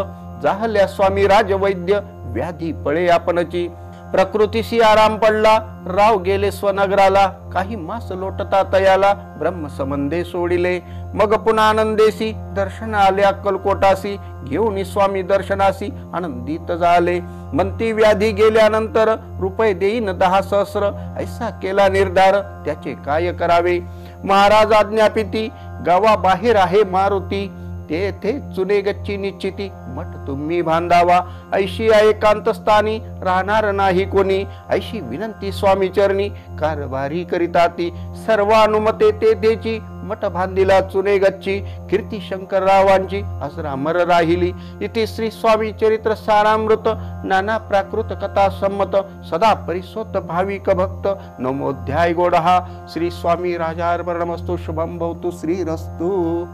जाहल्या स्वामी राज वैद्य व्याधी पळे आपणची। प्रकृतीशी आराम पडला राव गेले स्वनगराला। काही मास लोटता तयाला ब्रह्म संबंधे सोडिले। मग पुन्हा आनंदेसी दर्शन आले अक्कलकोटासी। घेऊन स्वामी दर्शनासी आनंदित झाले। म्हणती व्याधी गेल्यानंतर रुपये देईन 10 सहस्र। ऐसा केला निर्धार त्याचे काय करावे। महाराज आज्ञापिती गावाबाहेर आहे मारुती। तेथे चुने गच्ची निश्चिती मठ तुम्ही बांधावा। ऐशी एकांत स्थानी राहणार नाही कोणी। ऐशी विनंती स्वामी चरणी कारभारी करिता ती। सर्व अनुमते तेथेची मठ बांधिला चुने गच्ची। कीर्ती शंकररावांची अजरामर राहिली। इति श्री स्वामी चरित्र सारामृत नाना प्राकृत कथा सम्मत सदा परिसोत भाविक भक्त नवमोध्याय गोडहा। श्री स्वामी राजार्पणमस्तु। शुभम भवतु श्रीरस्तु।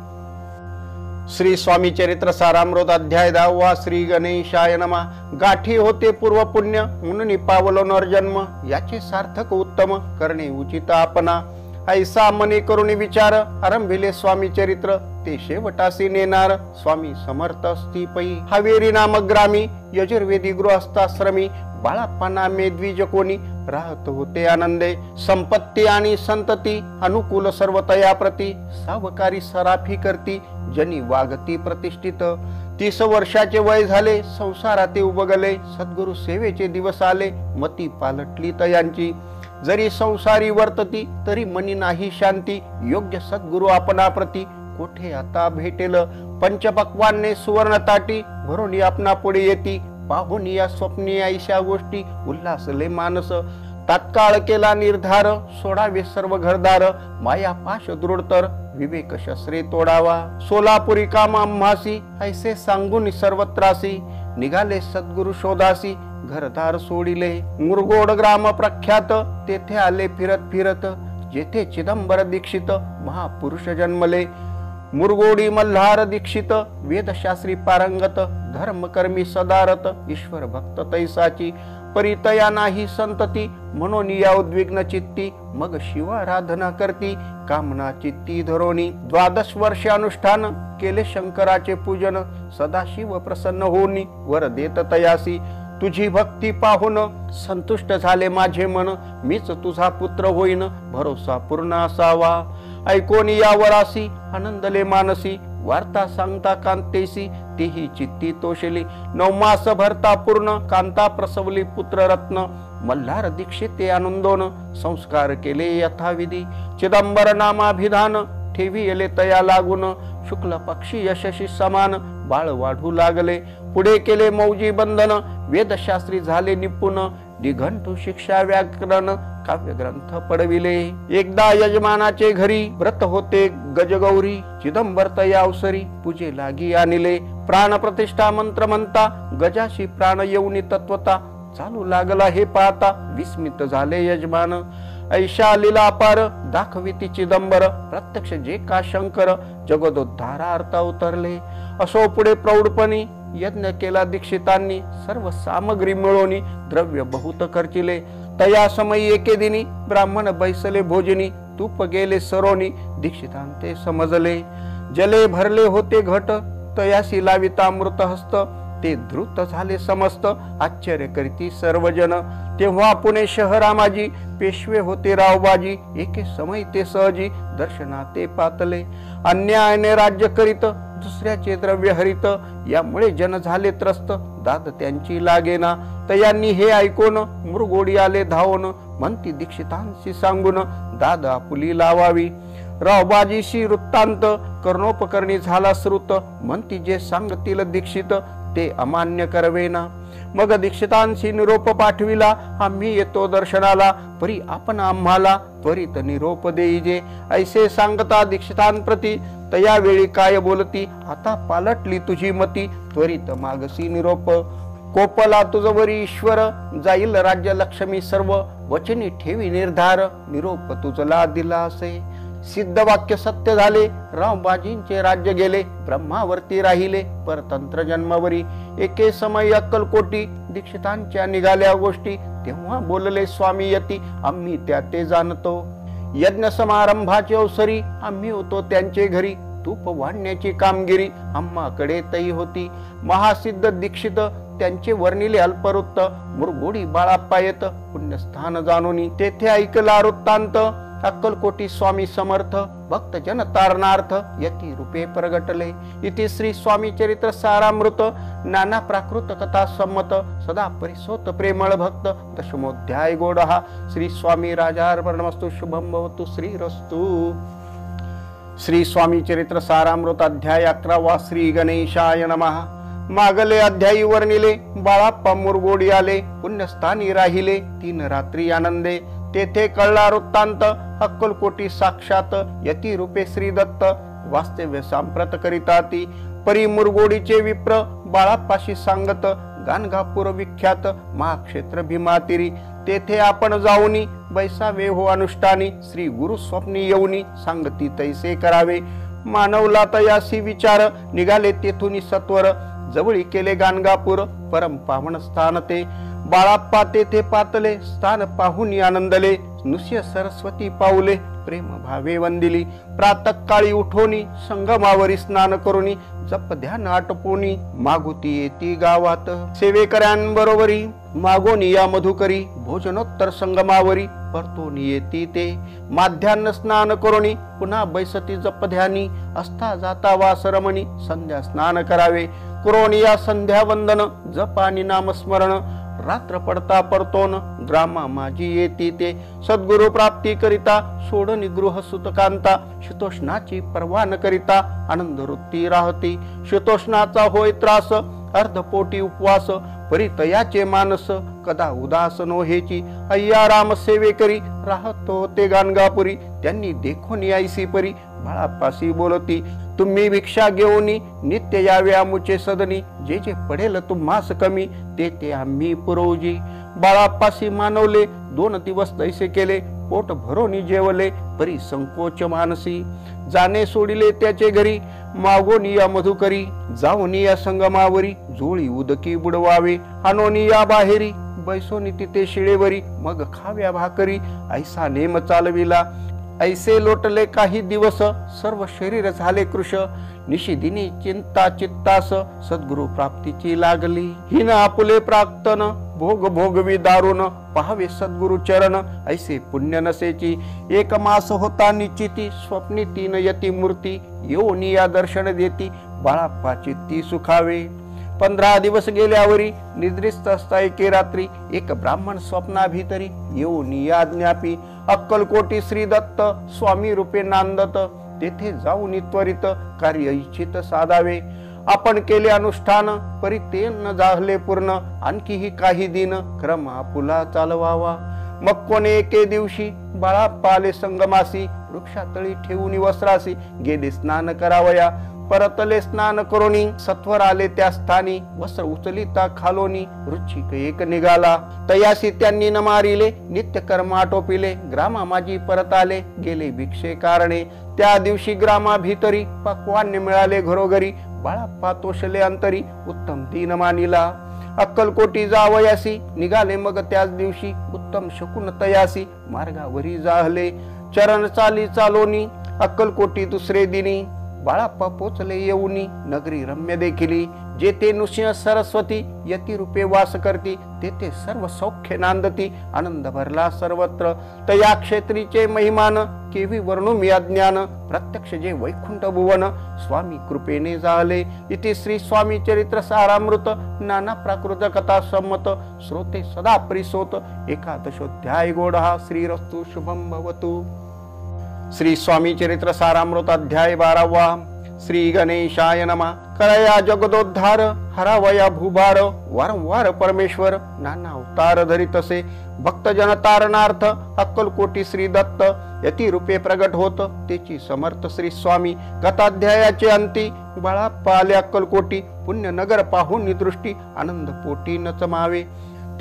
श्री स्वामी चरित्र सारामृत अध्याय 10। श्री गणेशाय नमः। गाठी होते पूर्व पुण्य म्हणून पावलो नरजन्म। याचे सार्थक उत्तम करणे उचित आपणा। ऐसा मने करून विचार आरंभिले स्वामी चरित्र। ते शेवटासी नेणार स्वामी समर्थ असती पै। हावेरी नामक ग्रामी यजुर्वेदी गृहस्थाश्रमी। बाळाप्पा नामे द्विज कोणी राहत होते आनंदे। संपत्ती आणि संतती अनुकूल सर्वतया प्रती। सावकारी सराफी करती जनी वागती प्रतिष्ठित। 30 वर्षाचे वय झाले संसारात उबगले। सद्गुरु सेवेचे दिवस आले मती पालटली तयांची। जरी संसारी वर्तती तरी मनी नाही शांती। योग्य सद्गुरु आपणा प्रती कोठे आता भेटेल। पंचपक्वाने सुवर्ण ताटी भरून आपणा पुढे येती। पाहून या स्वप्नी ऐशा गोष्टी उल्हासले मानस। तात्काळ केला निर्धार सोडावे सर्व घरदार। माया पाश दृढतर विवेक शस्त्रे तोडावा। सोलापुरी काम आम्हासी ऐसे सांगून सर्वत्रासी। निघाले सद्गुरु शोधासी घरदार सोडिले। मुरगोड ग्राम प्रख्यात तेथे आले फिरत फिरत। जेथे चिदंबर दीक्षित महापुरुष जन्मले। मुरगोडी मल्हार दीक्षित वेदशास्त्री पारंगत। धर्मकर्मी सदारत ईश्वर भक्त तैसाची। परितया नाही संतती, म्हणून या उद्विग्न चित्ती, मग शिवाराधना करती कामना चित्ती धरोनी. 12 वर्षे अनुष्ठान केले शंकराचे पूजन, सदाशिव प्रसन्न होनी वर देत तयासी. तुझी भक्ती पाहून संतुष्ट झाले माझे मन, मीच तुझा पुत्र होईन भरोसा पूर्ण असावा. ऐकोन यावरासी आनंदले मानसी, वार्ता सांगता कांतेसी तेही चित्ती तोषली. 9 मास भरता पूर्ण कांता प्रसवली पुत्र रत्न, मल्हार दीक्षिते आनंदोन संस्कार केले यथाविधी. चिदंबर नामाभिधान ठेवी येले तया लागून, शुक्ल पक्षी यशस्वी समान बाळ वाढू लागले. पुढे केले मौजी बंधन वेदशास्त्री झाले निपुण, निघंटू शिक्षा व्याकरण काव्य ग्रंथ पडविले. एकदा यजमानाचे घरी व्रत होते गजगौरी, चिदंबर तया अवसरी पूजे लागी आणले. प्राण प्रतिष्ठा मंत्र म्हणता गजाशी प्राण येऊनी तत्वता, चालू लागला हे पाहता विस्मित झाले यजमान. ऐशा लीला अपार दाखविती चिदंबर, प्रत्यक्ष जे का शंकर जगदोद्धारार्थ उतरले. असो पुढे प्रौढपणी यज्ञ केला दीक्षितांनी, सर्व सामग्री मिळवणी द्रव्य बहुत खर्चिले. तया समयी एके दिनी ब्राह्मण बैसले भोजनी, तूप गेले सरोनी दीक्षितांते समजले. जले भरले होते घट तयासी लाविता अमृत हस्त, ते धृत झाले समस्त आश्चर्य करीती सर्वजन. तेव्हा पुणे शहरामाजी पेशवे होते रावबाजी, एके समय ते सहजी दर्शनाते पातले. अन्यायाने राज्य करीत दुसऱ्याचे द्रव्य हरित, यामुळे जन झाले त्रस्त दाद त्यांची लागेना. तयांनी हे ऐकून मृगोडी आले धावून, म्हणती दीक्षितांशी सांगून दाद आपुली लावावी. रावबाजीशी वृत्तांत कर्णोपकरणी झाला श्रुत, म्हणती जे सांगतील दीक्षित ते अमान्य करवेना. मग दीक्षितांशी निरोप पाठविला, आम्ही येतो दर्शनाला, परी आपण आम्हाला त्वरित निरोप देईजे. ऐसे सांगता दीक्षितांप्रती तया वेळी काय बोलती, आता पालटली तुझी मती त्वरित मागसी निरोप. कोपला तुझवरी ईश्वर जाईल राज्य लक्ष्मी सर्व, वचनी ठेवी निर्धार निरोप तुझला दिला असे. सिद्ध वाक्य सत्य झाले रावबाजींचे राज्य गेले, ब्रह्मावरती राहिले परतंत्र जन्मावरी. एके समय अक्कलकोटी दीक्षितांच्या निघाल्या गोष्टी, तेव्हा बोलले स्वामी यती आम्ही त्या ते जाणतो. यज्ञ समारंभाची अवसरी आम्ही होतो त्यांचे घरी, तूप वाढण्याची कामगिरी आम्हाकडे तई होती. महासिद्ध दीक्षित त्यांचे वर्णिले अल्पवृत्त, मुरगोडी बाळाप्पा येत पुण्यस्थान जाणोनी. तेथे ऐकला वृत्तांत अक्कलकोटी स्वामी समर्थ, भक्त जन तारणार्थ यती रूपे प्रगटले. इति श्री स्वामी चरित्र सारामृत, नाना प्राकृत कथा संमत, सदा परिसोत प्रेमळ भक्त. दशमोध्याय गोडहा. श्री स्वामी राजार्पणमस्तु. शुभम भवतु. श्रीरस्तु. श्री स्वामी चरित्र सारामृत अध्याय 11. श्री गणेशाय नमः. मागले अध्यायी वर्णिले बाळाप्पा मुरगोडी आले, पुण्यस्थानी राहिले 3 रात्री आनंदे. तेथे कळला वृत्तांत अक्कलकोटी साक्षात यती रूपे श्री दत्त, वास्तव्य सांप्रत करिता ती. परी मुरगोडीचे विप्र बाळाप्पाशी सांगत, गाणगापूर विख्यात महाक्षेत्र भीमातिरी. तेथे आपण जाऊनी बैसावे हो अनुष्ठानी, श्री गुरु स्वप्नी येऊनी सांगती तैसे करावे. मानवला तयासी विचार निघाले तेथून सत्वर, जवळी केले गाणगापूर परम पावन स्थान ते. बाळाप्पा तेथे पातले स्थान पाहून आनंदले, नुस्य सरस्वती पाऊले प्रेम भावे वंदिली. प्रातःकाळी उठोनी संगमावरी स्नान करूनी, जप ध्यान आटपोनी मागुती येती गावात. सेवेकऱ्यांबरोबरी मागोनी या मधुकरी, भोजनोत्तर संगमावरी परतोनी येती ते. माध्यान्ह स्नान करूनी पुन्हा बैसती जप ध्यानी, असता जाता वासरमणी संध्या स्नान करावे. कुरोनिया संध्या वंदन जप आणि नामस्मरण, रात्र पडता परतोन ग्रामा माझी येती ते. सद्गुरु प्राप्ती करिता सोडनी गृह सुतकांता, शीतोष्णाची पर्वा न करिता आनंद वृत्ती राहती. शीतोष्णाचा होय त्रास अर्धपोटी उपवास, परितयाचे मानस कदा उदास नोहेची. अय्या राम सेवे करी राहतो ते गाणगापुरी, त्यांनी देखोनी ऐसी परी बाळाप्पासी बोलती. तुम्ही भिक्षा घेऊनी नित्य यावे आमुचे सदनी, जे जे पडेल तुम्हास कमी ते ते आम्ही पुरवजी. बाळाप्पासी मानवले 2 दिवस तैसे केले, पोट भरोनी जेवले परी संकोच मानसी. जाणे सोडिले त्याचे घरी मागोनी या मधुकरी, जाऊनी या संगमावरी जोळी उदकी बुडवावे. आणोनी या बाहेरी बैसोनी तिथे शिळेवरी मग खाव्या भाकरी ऐसा नेम चालविला ऐसे लोटले काही दिवस सर्व शरीर झाले कृश निशिदिनी चिंता चित्तास सद्गुरु प्राप्तीची लागली हिन आपुले प्राक्तन भोग भोगवी दारुण पाहावे सद्गुरु चरण ऐसे पुण्य नसेची एक मास होता निश्चिती स्वप्नी तीन यती मूर्ती येऊनी या दर्शन देती बाळाप्पाची ती सुखावे 15 दिवस गेल्यावरी निद्रिस्त असता एके रात्री एक ब्राह्मण स्वप्नाभितरी येऊन या ज्ञापी अक्कलकोटी श्री दत्त स्वामी रूपे नांदत तेथे जाऊन त्वरित कार्य इच्छित साधावे आपण केले अनुष्ठान परी ते न झाले पूर्ण आणखीही काही दिन क्रम आपुला चालवावा मग कोणे एके दिवशी बाळाप्पा आले संगमासी वृक्षातळी ठेवून वस्त्रासी गेले स्नान करावया परतले स्नान करोनी सत्वर आले त्या स्थानी वस्त्र उचलिता खालोनी रुचिक एक निघाला तयासी त्यांनी न मारिले नित्य कर्म आटोपिले ग्रामा माझी परत आले गेले भिक्षे कारणे त्या दिवशी ग्रामा भीतरी पक्वान्य मिळाले घरोघरी बाळाप्पा तोषले अंतरी उत्तम दीन मानिला अक्कलकोटी जावयासी निघाले मग त्याच दिवशी उत्तम शकुन तयासी मार्गावरी जाहले चरण चाली चालोनी अक्कलकोटी दुसरे दिनी बाळाप्पा पोचले येऊनी नगरी रम्य देखिली जेथे नृसिंह सरस्वती यती रूपे वास करती तेथे सर्व सौख्य नांदती आनंद भरला सर्वत्र तया क्षेत्रीचे महिमान केवी वर्णू मी अज्ञान प्रत्यक्ष जे वैकुंठ भुवन स्वामी कृपेने झाले इथे श्री स्वामी चरित्र सारामृत नाना प्राकृत कथा संमत श्रोते सदा परिसोत एकादशोध्याय गोडहा श्रीरस्तु शुभम भवतु। श्री स्वामी चरित्र सारामृत अध्याय 12वा। श्री गणेशाय नमः। करया जगदोद्धार हरावया भूभार वारंवार परमेश्वर नाना अवतार धरितसे भक्त जनतारणार्थ अक्कलकोटी श्री दत्त यती रूपे प्रगट होत तेची समर्थ श्री स्वामी कथाध्यायाचे अंती बाळाप्पा आले अक्कलकोटी पुण्य नगर पाहून दृष्टी आनंद पोटी न चमावे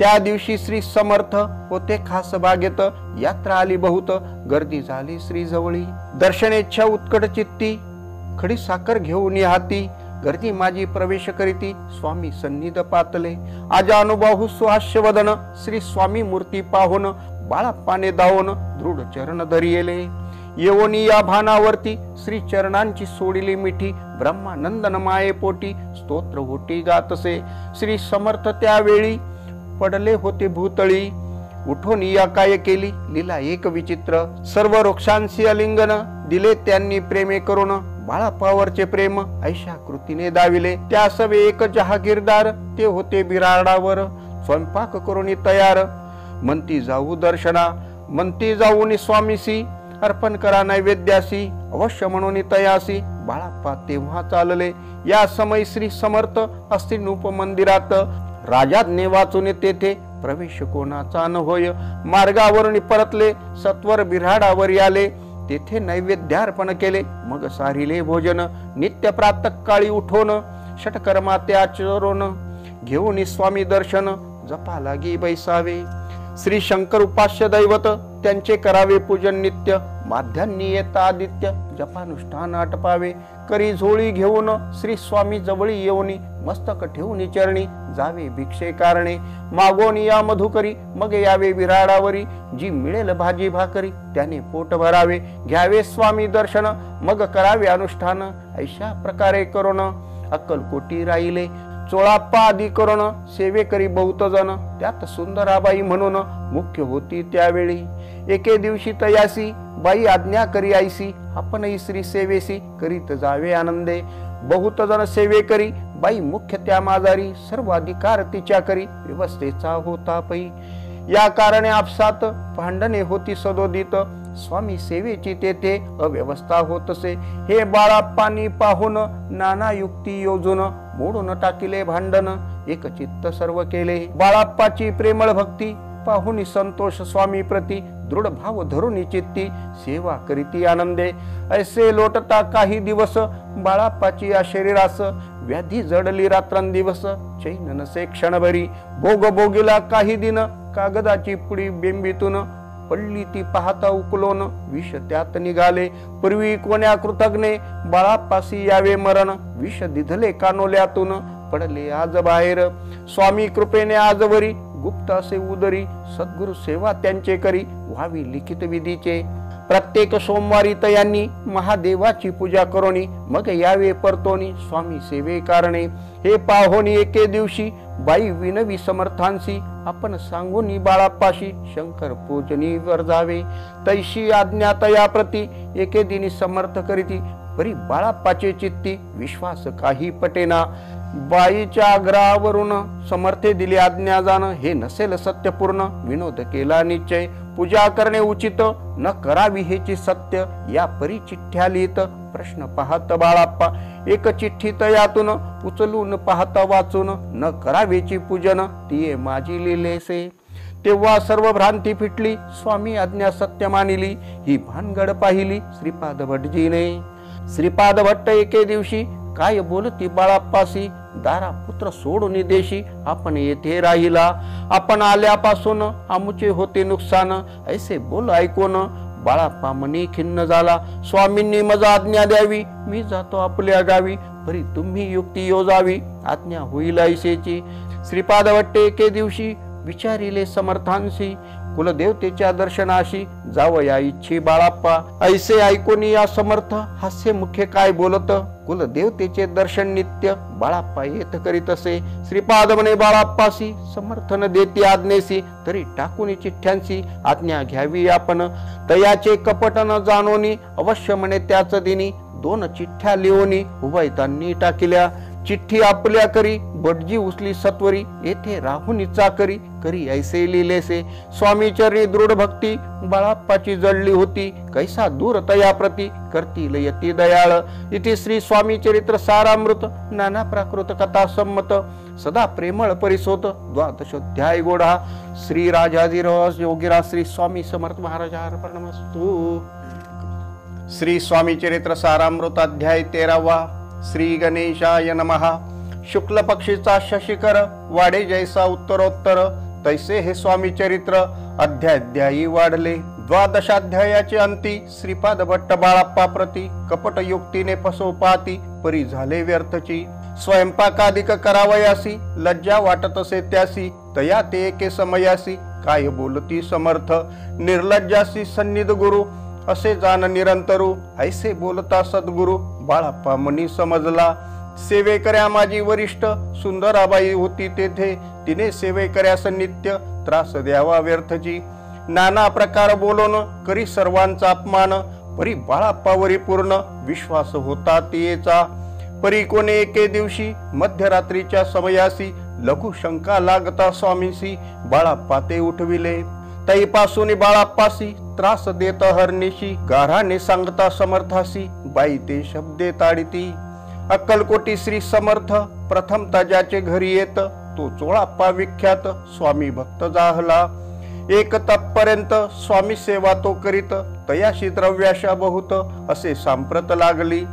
त्या दिवशी श्री समर्थ होते खास बागेत यात्रा आली बहुत गर्दी झाली श्री जवळी दर्शनेच्छा उत्कट चित्ती खडी साखर घेऊन हाती गर्दी माझी प्रवेश करीती स्वामी सन्निध पातले आजा अनुभव सुहास्य वदन श्री स्वामी मूर्ती पाहून बाळाप्पाने दावून दृढ चरण धरिले येवोनी या भानावरती श्री चरणांची सोडिली मिठी ब्रह्मानंदन माये पोटी स्तोत्र होती गातसे श्री समर्थ त्यावेळी पडले होते भूतळी उठून या काय केली लीला एक विचित्र सर्व वृक्षांशी अलिंगन दिले त्यांनी प्रेमे करून बाळाप्पावरचे प्रेम ऐशा कृतीने दाविले त्या सवे एक जहागीरदार ते होते बिराडावर स्वयंपाक करून तयार म्हणती जाऊ दर्शना म्हणती जाऊन स्वामीसी अर्पण करा नैवेद्यासी अवश्य म्हणून तयासी बाळाप्पा तेव्हा चालले या समय श्री समर्थ असतील नूप मंदिरात राजाज्ञे वाचून तेथे प्रवेश कोणाचा न होय मार्गावरून परतले सत्वर बिराडावर आले तेथे नैवेद्यार्पण केले मग सारिले भोजन नित्य प्रातः काळी उठोन षटकर्मा ते आचरून घेऊन स्वामी दर्शन जपा लागी बैसावे श्री शंकर उपास्य दैवत त्यांचे करावे पूजन नित्य माध्यान्नी येता आदित्य जपानुष्ठान आटपावे करी झोळी घेऊन श्री स्वामी जवळी येऊनी मस्तक ठेवून चरणी जावे भिक्षे कारणे मागोन या मधुकरी मग यावे विराडावरी जी मिळेल भाजी भाकरी त्याने पोट भरावे घ्यावे स्वामी दर्शन मग करावे अनुष्ठान ऐशा प्रकारे करून अक्कलकोटी राहिले चोळाप्पा आदी करून सेवे करी बहुत जण त्यात सुंदराबाई म्हणून मुख्य होती त्यावेळी एके दिवशी तयासी बाई आज्ञा करी आईसी आपणही श्री सेवेसी करीत जावे आनंदे बहुत जण सेवे करी बाई मुख्य त्या माजारी सर्व अधिकार तिच्या करी व्यवस्थेचा होता पै या कारणे आपसात भांडणे होती सदोदित स्वामी सेवेची तेथे अव्यवस्था होतसे हे बाळाप्पानी पाहून नाना युक्ती योजून मोडून टाकिले भांडण एक चित्त सर्व केले बाळाप्पाची प्रेमळ भक्ती पाहुनी संतोष स्वामी प्रती दृढ भाव धरून चित्ती सेवा करीती आनंदे ऐसे लोटता काही दिवस बाळाप्पाची या शरीरास व्याधी जडली रात्रंदिवस चैन नसे क्षणभरी भोग भोगिला काही दिन कागदाची पुडी बेंबीतून पडली ती पाहता उकलोन विष त्यात निघाले पूर्वी कोण्या कृतज्ञे बाळाप्पासी यावे मरण विष दिधले कानोल्यातून पडले आज बाहेर स्वामी कृपेने आजवरी गुप्त असे उदरी, सद्गुरु सेवा त्यांचे करी व्हावी लिखित विधीचे. प्रत्येक सोमवारी तयांनी महादेवाची पूजा करोनी, मग यावे परतोनी स्वामी सेवे कारणे. हे पाहोनी एके दिवशी बाई विनवी समर्थांसी, आपण सांगोनी बाळाप्पाशी शंकर पूजनी वर जावे. तैशी आज्ञा तया प्रती एके दिनी समर्थ करीती, परी बाळाप्पाचे चित्ती विश्वास काही पटेना. बाईच्या आग्रहावरून समर्थे दिली आज्ञा जाण, हे नसेल सत्यपूर्ण विनोद केला निश्चय. पूजा करणे उचित न करावी हेची सत्य, या परी चिठ्ठ्या लिहित प्रश्न पाहत बाळाप्पा. एक चिठ्ठी तयातून उचलून पाहता वाचून, न करावेची पूजन तिये माझी लिहिलेसे. तेव्हा सर्व भ्रांती फिटली, स्वामी आज्ञा सत्य मानिली, ही भानगड पाहिली श्रीपाद भटजीने. श्रीपाद भट्ट एके दिवशी काय बोलती बाळाप्पासी, दारा पुत्र सोडून देशी आपण येथे राहिला. आपण आल्यापासून आमुचे होते नुकसान, ऐसे बोल ऐकून बाळाप्पा मनी खिन्न झाला. स्वामींनी मज आज्ञा द्यावी, मी जातो आपल्या गावी, परी तुम्ही युक्ती योजावी, आज्ञा होईल ऐसेची. श्रीपाद भट्टे एके दिवशी विचारिले समर्थांशी, कुलदेवतेच्या दर्शनाशी जावया इच्छी बाळाप्पा. ऐसे ऐकून या समर्थ हास्य मुखे काय बोलत, कुलदेवतेचे दर्शन नित्य बाळाप्पा येत करीत असे. श्रीपाद म्हणे बाळाप्पासी, समर्थन देती आज्ञेसी, तरी टाकून चिठ्ठ्यांशी आज्ञा घ्यावी आपण. तयाचे कपट न जाणोनी, अवश्य म्हणे त्याच दिनी, 2 चिठ्ठ्या लिहूनी उभयतांनी टाकिल्या. चिठ्ठी आपल्या करी भटजी उचली सत्वरी, येथे राहुनी चाकरी करी ऐसे लिहिलेसे. स्वामीचरणी दृढ भक्ती बाळाप्पाची जडली होती, कैसा दूर तया प्रती करतील यती दयाळ. इथे श्री स्वामी चरित्र सारामृत नाना प्राकृत कथा संमत, सदा प्रेमळ परिसोत 12 अध्याय गोडा. श्री राजाधिराज योगीराज श्री स्वामी समर्थ महाराजार्पणमस्तु. श्री स्वामी चरित्र सारामृत अध्याय 13वा. श्री गणेशाय नमः. शुक्ल पक्षीचा शशिकर वाढे जैसा उत्तरोत्तर, तैसे हे स्वामी चरित्र अध्यायी वाढले. 12 अध्यायाचे अंती श्रीपाद भट्ट बाळाप्पा प्रती कपट युक्तीने फसवपाती परी झाले व्यर्थची. स्वयंपाकादिक करावयासी लज्जा वाटत असे त्यासी, तया ते एके समयासी काय बोलती समर्थ. निर्लज्जासी सन्निध गुरु असे जाण निरंतरू, ऐसे बोलता सद्गुरु बाळाप्पा मनी समजला. सेवेकऱ्या माझी वरिष्ठ सुंदराबाई होती तेथे, तिने सेवेकऱ्यास नित्य त्रास द्यावा व्यर्थची. नाना प्रकार बोलून करी सर्वांचा अपमान, परी बाळाप्पावरी पूर्ण विश्वास होता तियेचा. परी कोणे एके दिवशी मध्यरात्रीच्या समयासी लघु शंका लागता स्वामीसी बाळाप्पा ते उठविले. तैपासून बाळाप्पासी त्रास देत हरनेशी, गाढाने सांगता समर्थासी बाई ते शब्दे ताडिती. अक्कलकोटी श्री समर्थ प्रथम ताज्याचे घरी येत, तो चोळाप्पा विख्यात स्वामी भक्त जाहला. 1 तपपर्यंत स्वामी सेवा तो करीत, तयाशी द्रव्याशा बहुत असे सांप्रत लागली.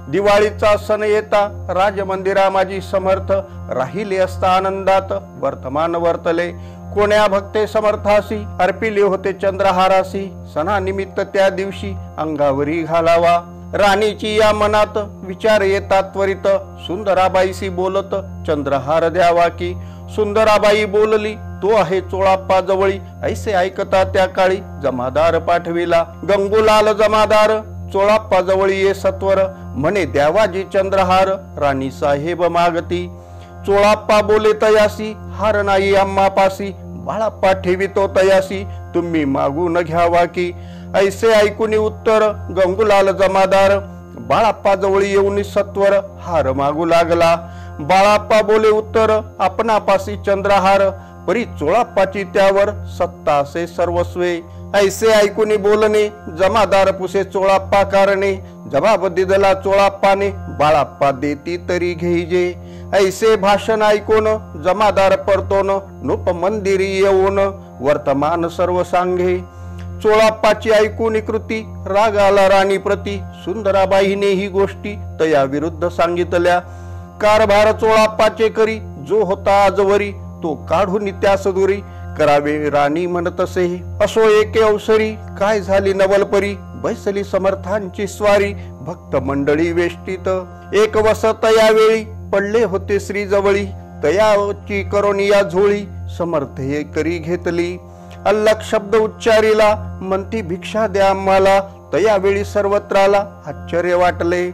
दिवाळीचा सण येता राजमंदिरा माझी समर्थ, राहिले असता आनंदात वर्तमान वर्तले. कोण्या भक्ते समर्थासी अर्पिले होते चंद्रहारासी, सणानिमित्त त्या दिवशी अंगावरी घालावा. राणीची या मनात विचार येतात त्वरित, सुंदराबाईशी बोलत चंद्रहार द्यावा की. सुंदराबाई बोलली, तो आहे चोळाप्पा जवळी, ऐसे ऐकता त्या काळी जमादार पाठविला. गंगूलाल जमादार चोळाप्पा जवळी ये सत्वर, म्हणे द्यावाजी चंद्रहार राणी साहेब मागती. चोळाप्पा बोले तयासी, हार नाही आम्हापासी, बाळाप्पा ठेवितो तयासी, तुम्ही मागून घ्यावा की. ऐसे ऐकून उत्तर गंगूलाल जमादार बाळाप्पा जवळी येऊन सत्वर हार मागू लागला. बाळाप्पा बोले उत्तर आपणापासी चंद्रहार, परी चोळाप्पाची त्यावर सत्ता असे सर्वस्वे. ऐसे ऐकून बोलणे जमादार पुसे चोळाप्पा कारणे, जबाब दिदला चोळाप्पाने बाळाप्पा देती तरी घेईजे. ऐसे भाषण ऐकून जमादार परतोन नृप मंदिरी येऊन वर्तमान सर्व सांगे. चोळाप्पाची ऐकून कृती राग आला राणी प्रती, सुंदराबाईने ही गोष्टी तया विरुद्ध सांगितल्या. कारभार चोळाप्पाचे करी जो होता आजवरी, तो काढून त्यास दुरी करावे राणी म्हणतसे. असो एके अवसरी काय झाली नवलपरी, बैसली समर्थांची स्वारी भक्त मंडळी वेष्टीत. एक वसत यावेळी पडले होते श्री जवळी, तयाची करोनिया झोळी समर्थ हे करी घेतली. अल्लख शब्द उच्चारिला, म्हणती भिक्षा द्या आम्हाला. तयावेळी सर्वत्राला आश्चर्य वाटले.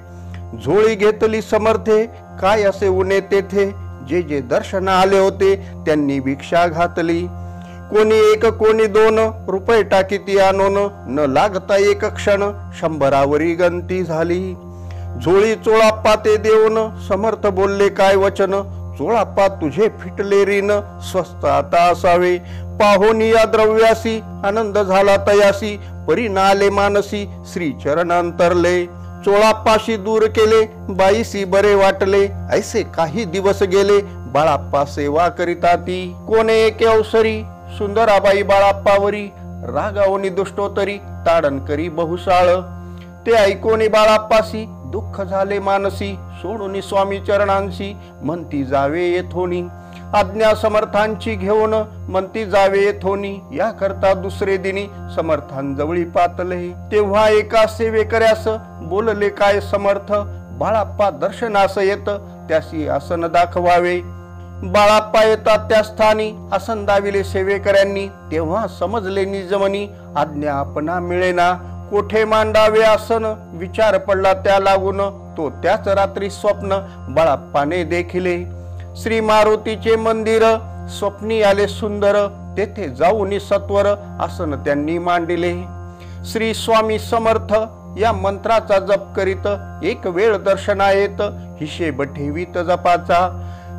झोळी घेतली समर्थे, काय असे उणे तेथे. जे जे दर्शन आले होते त्यांनी भिक्षा घातली. कोणी एक कोणी 2 रुपये टाकीती आणून. न लागता एक क्षण 100वरी गंती झाली. झोळी चोळाप्पा ते देऊन, समर्थ बोलले काय वचन. चोळाप्पा तुझे फिटले ऋण, स्वस्त आता असावे. पाहोनी या द्रव्यासी, आनंद झाला तयासी. परी नाले मानसी, श्री चरण अंतरले. चोळाप्पाशी दूर केले, बाईसी बरे वाटले. ऐसे काही दिवस गेले, बाळाप्पा सेवा करिता ती. कोणे एके अवसरी, सुंदराबाई बाळाप्पावरी. रागावनी दुष्टोतरी, ताडण करी बहुसाळ. ते ऐकोनी बाळाप्पासी, दुःख झाले मानसी. सोडून स्वामी चरणांशी, म्हणती जावे येथोनी. आज्ञा समर्थांची घेऊन, म्हणती जावे येथोनी. या करता दुसरे दिनी समर्थांजवळी पातले. तेव्हा एका सेवेकऱ्यास बोलले काय समर्थ. बाळाप्पा दर्शनास येत, त्यासी आसन दाखवावे. बाळाप्पा येतात त्या स्थानी, आसन दाविले सेवेकऱ्यांनी. तेव्हा समजले निजमनी, आज्ञा आपणा मिळेना. कोठे मांडावे आसन, विचार पडला त्या लागून. तो त्याच रात्री स्वप्न बाळाप्पाने देखिले. श्री मारुतीचे मंदिर स्वप्नी आले सुंदर. तेथे जाऊन सत्वर आसन त्यांनी मांडिले. श्री स्वामी समर्थ या मंत्राचा जप करीत, एक वेळ दर्शना येत. हिशेब ठेवीत जपाचा,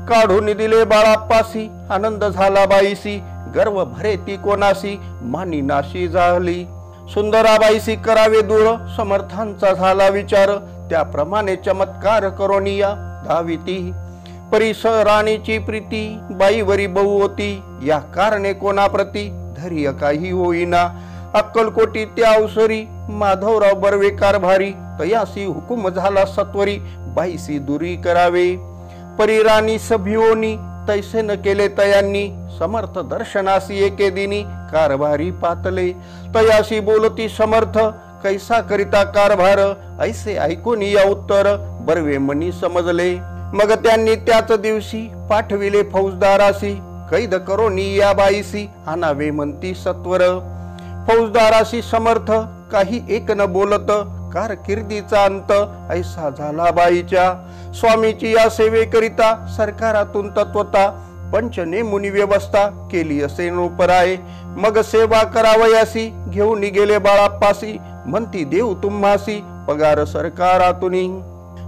काढून दिले बाळाप्पासी. आनंद झाला बाईसी, गर्व भरे ती कोणासी. मानी नाशी झाली. सुंदराबाईसी करावे दूर, समर्थांचा झाला विचार. त्याप्रमाणे चमत्कार करोनिया धाविती. परिस राणीची प्रीती, बाईवरी बहु होती. या कारणे कोणाप्रती, धैर्य काही होईना. अक्कलकोटी त्या अवसरी, माधवराव बर्वे कारभारी. तयासी हुकुम झाला सत्वरी, बाईसी दुरी करावे. परिराणी सभिओनी, तैसे न केले तयांनी. समर्थ दर्शनासी एके दिनी, कारभारी पातले. तयासी बोलती समर्थ, कैसा करिता कारभार. ऐसे ऐकून या उत्तर, बर्वे मनी समजले. मग त्यांनी त्याच दिवशी पाठविले फौजदारासी. कैद करोनी या बाईसी, आणावे म्हणती सत्वर. फौजदाराशी समर्थ काही एक न बोलत. कारकिर्दीचा अंत ऐसा झाला बाईच्या. स्वामीची या सेवेकरिता सरकारातून तत्वता. पंचनेमुनी व्यवस्था केली असे नोपराय. मग सेवा करावयासी, घेऊन गेले बाळाप्पासी. म्हणती देऊ तुम्हासी, पगार सरकारातुनी.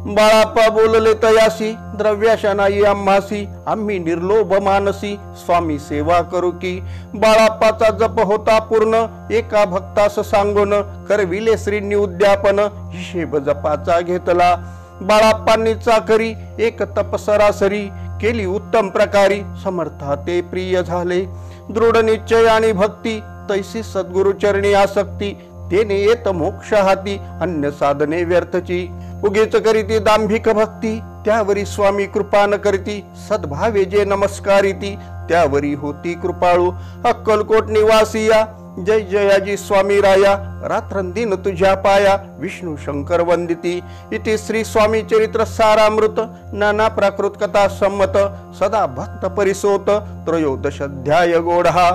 बाळाप्पा बोलले तयासी, द्रव्याशा नाही आम्हासी. आम्ही निर्लोभ मानसी, स्वामी सेवा करू की. बाळाप्पाचा जप होता पूर्ण, एका भक्तास सांगून. करविले श्रींनी उद्यापन, हिशेब जपाचा घेतला. बाळाप्पांनी चाकरी, एक तप सरासरी. केली उत्तम प्रकारी, समर्था ते प्रिय झाले. दृढ निश्चय आणि भक्ती, तैसी सद्गुरु चरणी आसक्ती. तेने येत मोक्ष हाती, अन्य साधने व्यर्थची. उगीच करीती दांभिक भक्ती, त्यावरी स्वामी कृपा न करीती. सद्भावे जे नमस्कारिती, त्यावरी होती कृपाळू. अक्कलकोट निवासिया, जय जयाजी स्वामी राया. रात्रंदिन तुझ्या पाया, विष्णू शंकर वंदिती. इति श्री स्वामी चरित्र सारामृत, नाना प्राकृत कथा संमत. सदा भक्त परिसोत, त्रयोदश अध्याय गोढा.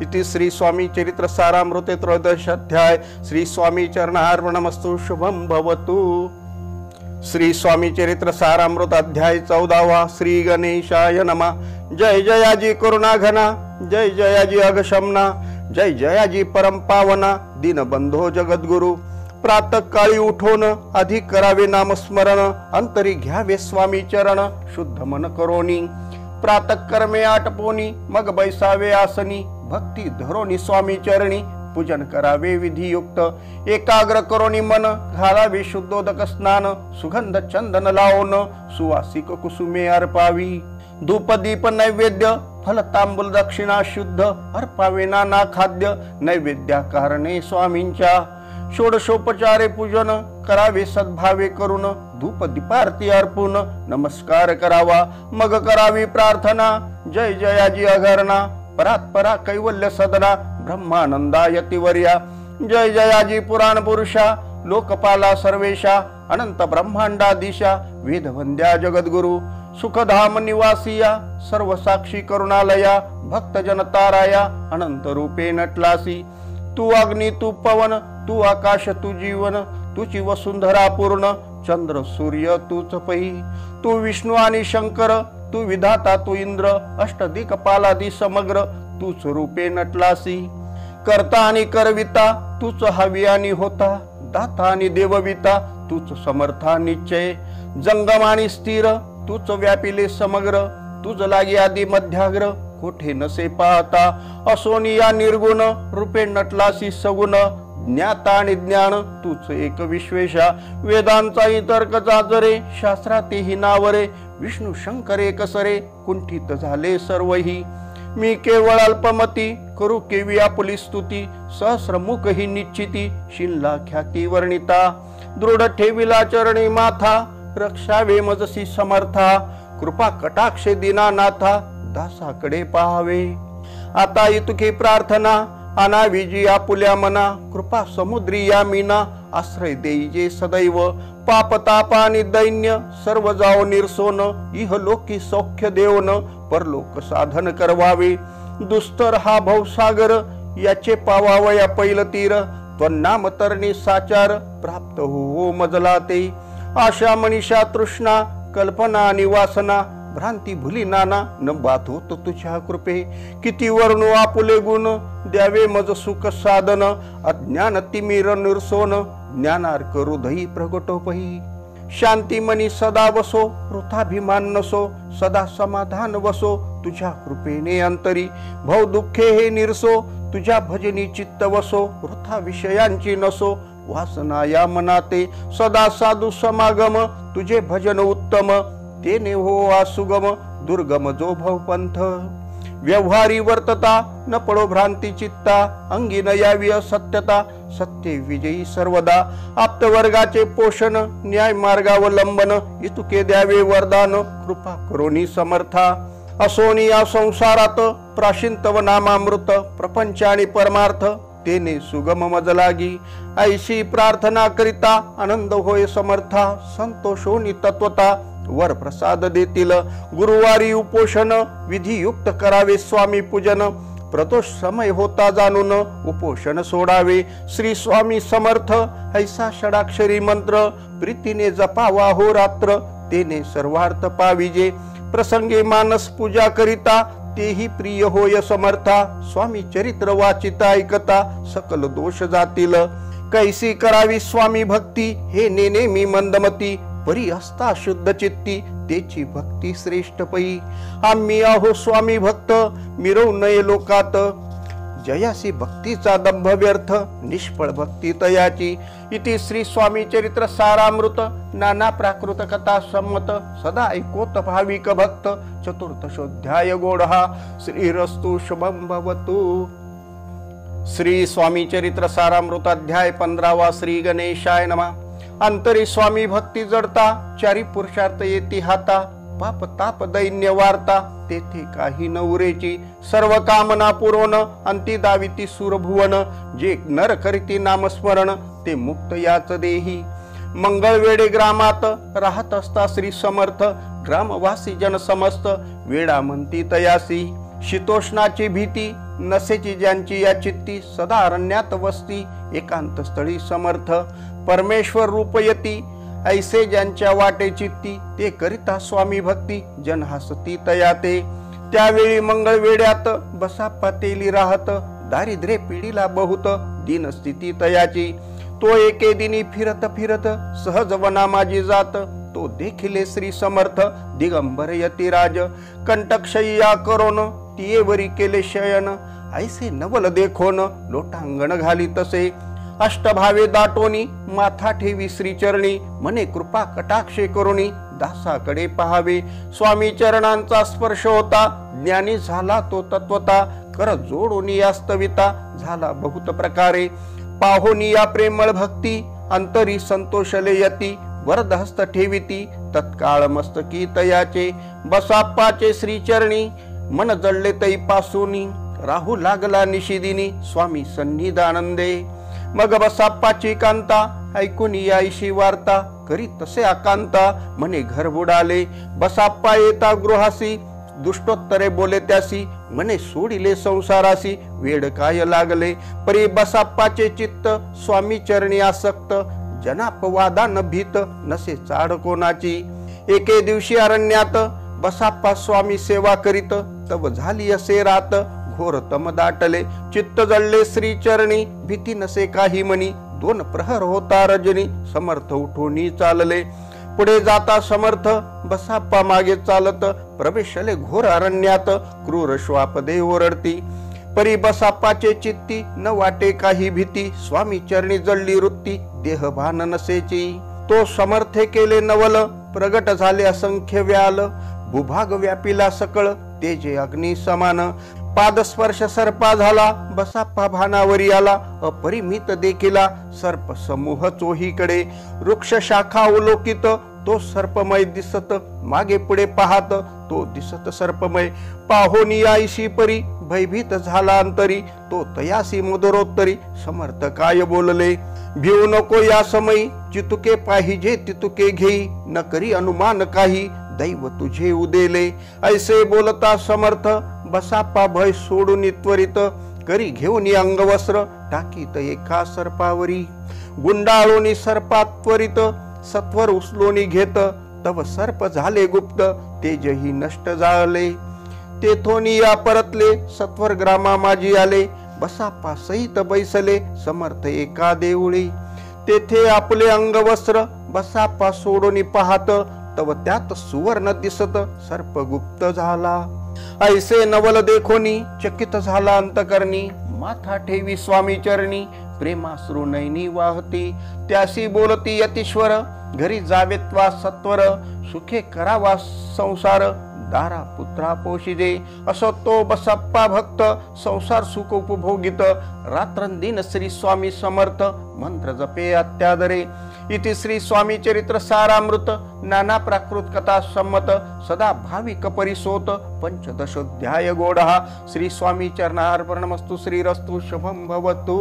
इति श्री स्वामी चरित्र सारामृते त्रयोदश अध्याय. श्री स्वामी चरणार्पणमस्तु, शुभम भवतु. श्री स्वामी चरित्र सारामृत अध्याय 14. श्री गणेशाय नमः. जय जयाजी करुणा घना, जय जयाजी अघशमना. जय जयाजी परम पावना, दीनबंधो जगद्गुरु. प्रातः काळी उठोन, अधिक करावे नामस्मरण. अंतरी घ्यावे स्वामी चरण, शुद्ध मन करोनी. प्रातः कर्मे आटपोनी, मग बैसावे आसनी. भक्ती धरोनी स्वामी चरणी, पूजन करावे विधियुक्त. एकाग्र करोनी मन, घालावे शुद्धोदक स्नान. सुगंध चंदन लावून, सुवासिक कुसुमे अर्पावी. धूप दीप नैवेद्य, फल तांबूल दक्षिणा शुद्ध. अर्पावे नाना खाद्य, नैवेद्या कारणे स्वामींच्या. षोडशोपचारे पूजन, करावे सद्भावे करून. धूप दीपारती अर्पून, नमस्कार करावा. मग करावी प्रार्थना, जय जयाजी अघरणा. परात्परा कैवल्य सदना, ब्रह्मानंदा यतिवर्या. जय जयाजी पुराण पुरुषा, लोकपाला सर्वेशा. अनंत ब्रह्मांडाधीशा, वेदवंद्या जगद्गुरु. सुखधाम निवासिया सर्व साक्षी करुणालया भक्त जनताराया अनंत रूपे नटलासी तू अग्नी तू पवन तू आकाश तू जीवन तुझी वसुंधरा पूर्ण चंद्र सूर्य तूच पै तू विष्णू आणि शंकर तू विधाता तू इंद्र अष्टदिक्पालादी समग्र तूच रूपे नटलासी करता आणि करविता तूच हवी आणि होता दाता आणि देवविता तूच समर्था निश्चय जंगम आणि स्थिर तूच व्यापिले समग्र तुझ लागी आदी मध्याग्र कोठे नसे पाहता असोनिया निर्गुण रूपे नटलासी सगुण ज्ञाता आणि ज्ञान तूच एक विश्वेशा वेदांचाही तर्क जाजरे शास्त्रातेही नावरे विष्णू शंकर एक सरे कुंठित झाले सर्वही मी केवळ अल्पमती करू केवी आपुली स्तुती सहस्रमुख ही निश्चिती शिल्ला ख्याती वर्णिता दृढ ठेविला चरणी माथा रक्षावे मजसी समर्था कृपा कटाक्षे दीनानाथा दासाकडे पाहावे आता इतुकी प्रार्थना अनाविजी आपुल्या मना कृपा समुद्री या मीना आश्रय देईजे सदैव पाप ताप आणि दैन्य सर्व जाओ निर्सोन इहलोकी सौख्य देवन परलोक साधन करवावे दुस्तर हा भवसागर याचे पावावया पैल तीर त्वन्नाम तरणी साचार प्राप्त हो मजला ते आशा मनीषा तृष्णा कल्पना आणि वासना भ्रांती भुली नाना न बात होत तुझ्या कृपे किती वर्णू आपुले गुण द्यावे मज सुख साधन अज्ञान तिमिर निर्सोन ज्ञानार्क हृदयी प्रगटोपही शांती मनी सदा वसो वृथाभिमान नसो सदा समाधान वसो तुझ्या कृपेने अंतरी भव दुःखे हे निरसो तुझ्या भजनी चित्त वसो वृथा विषयांची नसो वासना या मनाते सदा साधू समागम तुझे भजन उत्तम तेने हो आसुगम दुर्गम जो भवपंथ व्यवहारी वर्तता न पडो भ्रांती चित्ता अंगी न यावी असत्यता सत्य विजयी सर्वदा आप्तवर्गाचे पोषण न्याय मार्गावलंबन इतुके द्यावे वरदान कृपा करोनी समर्था असोनी या संसारात प्राशिंतव नामामृत प्रपंच आणि परमार्थ तेने सुगम मज लागी ऐशी प्रार्थना करिता आनंद होय समर्था संतोषोनी तत्वता वर प्रसाद देतील गुरुवारी उपोषण विधियुक्त करावे स्वामी पूजन प्रदोष समय होता जाणून उपोषण सोडावे श्री स्वामी समर्थ ऐसा षडाक्षरी मंत्र प्रीतीने जपावा हो रात्र तेने सर्वार्थ पाविजे प्रसंगी मानस पूजा करिता तेही प्रिय होय समर्था स्वामी चरित्र वाचिता ऐकता सकल दोष जातील कैसी करावी स्वामी भक्ती हे नेने मी मंदमती परी असता शुद्ध चित्ती तेची भक्ती श्रेष्ठ पै आम्ही आहो स्वामी भक्त मिरवू नये लोकात जयासी भक्तीचा दंभ व्यर्थ निष्फळ भक्ती तयाची इति श्री स्वामी चरित्र सारामृत नाना प्राकृत कथा संमत सदा ऐकोत भाविक भक्त चतुर्थशोध्याय गोडहा श्रीरस्तु शुभम भवतु। श्री स्वामी चरित्र सारामृत अध्याय 15 श्री गणेशाय नमः। अंतरी स्वामी भक्ती जडता चारी पुरुषार्थ येती हाता पाप ताप दैन्य वार्ता तेथे काही न उरेची सर्व कामना पुरवण अंती दाविती सुरभुवन जे नर करीती नामस्मरण ते मुक्त याच देही मंगळवेडे ग्रामात राहत असता श्री समर्थ ग्रामवासी जन समस्त वेडा म्हणती तयासी शीतोष्णाची भीती नसेची ज्यांची या चित्ती सदा अरण्यात वस्ती एकांत स्थळी समर्थ परमेश्वर रूपयती ऐसे ज्यांच्या वाटे चित्ती ते करिता स्वामी भक्ती जन हसती तयाते त्यावेळी मंगळवेड्यात बसा पातेली राहत दारिद्र्य पिढीला बहुत दीन स्थिती तयाची तो एके दिनी फिरत फिरत सहज वना माझी जात तो देखिले श्री समर्थ दिगंबर यतिराज कंटकशय्या करोन तियेवरी केले शयन ऐसे नवल देखोन लोटांगण घाली तसे अष्टभावे दाटोनी माथा ठेवी श्रीचरणी मने कृपा कटाक्षे करुणी दासाकडे पहावे स्वामी चरणांचा स्पर्श होता ज्ञानी झाला तो तत्वता कर जोडून यास्तविता झाला बहुत प्रकारे पाहोनी या प्रेमळ भक्ती अंतरी संतोषले यती वरदहस्त ठेविती तत्काळ मस्तकी तयाचे बसाप्पाचे श्रीचरणी मन जळले तै पासूनी राहू लागला निशिदिनी स्वामी सन्निधानंदे मग बसाप्पाची कांता ऐकून यायशी वार्ता करी तसे आकांता म्हणे घर बुडाले. बसाप्पा येता गृहासी दुष्टोत्तरे बोले त्यासी म्हणे सोडिले संसारासी वेड काय लागले. परी बसाप्पाचे चित्त स्वामी चरणी आसक्त जनापवादान भीत नसे चाड कोणाची. एके दिवशी अरण्यात बसाप्पा स्वामी सेवा करीत तव झाली असे रात घोर तम दाटले. चित्त जळले श्री चरणी भीती नसे काही मनी. 2 प्रहर होता रजनी समर्थ उठून चालले. पुढे जाता समर्थ बसाप्पा मागे चालत प्रवेशले घोर अरण्यात क्रूर श्वापदे ओरडती. परी बसाप्पाचे चित्ती न वाटे काही भीती स्वामी चरणी जळली वृत्ती देह भान नसेची. तो समर्थे केले नवल प्रगट झाले असंख्य व्याल भूभाग व्यापिला सकळ तेजे अग्नी समान. पादस्पर्श सर्पा झाला बसाप्पा भानावरी आला अपरिमित देखिला सर्प समूह चोहीकडे. वृक्ष शाखा अवलोकित तो सर्पमय दिसत मागे पुढे पाहत तो दिसत सर्पमय. पाहोनी आईशी परी भयभीत झाला अंतरी तो तयासी मधुरोत्तरी समर्थ काय बोलले. भिऊ नको या समयी चितुके पाहिजे तितुके घेई न करी अनुमान काही दैव तुझे उदेले. ऐसे बोलता समर्थ बसाप्पा भय सोडून त्वरित करी घेऊन अंगवस्त्र टाकीत एका सर्पावरी. गुंडाळोनी सर्पात त्वरित सत्वर उचलोनी घेत तव सर्प झाले गुप्त तेजही नष्ट झाले. तेथोनी या परतले सत्वर ग्रामा माझी आले. बसाप्पा सहित बैसले समर्थ एका देऊळी. तेथे आपले अंगवस्त्र बसाप्पा सोडून पाहत तव त्यात सुवर्ण दिसत सर्प गुप्त झाला. ऐसे नवल देखोनी चकित झाला अंतकरणी. माथा ठेवी स्वामी चरणी प्रेमाश्रू नैनी वाहती. त्यासी बोलती यतीश्वर घरी जावेत्वा सत्वर सुखे करावा संसार दारा पुत्रा पोशिजे. असो तो बसाप्पा भक्त संसार सुख उपभोगित रात्रंदिन श्री स्वामी समर्थ मंत्र जपे अत्यादरे. इति श्री स्वामी चरित्र सारामृत नाना प्राकृत कथा सम्मत सदा भाविक परिसोत 15 गोडः. श्री स्वामी चरणार्पणमस्तु. श्रीरस्तु शुभम भवतु.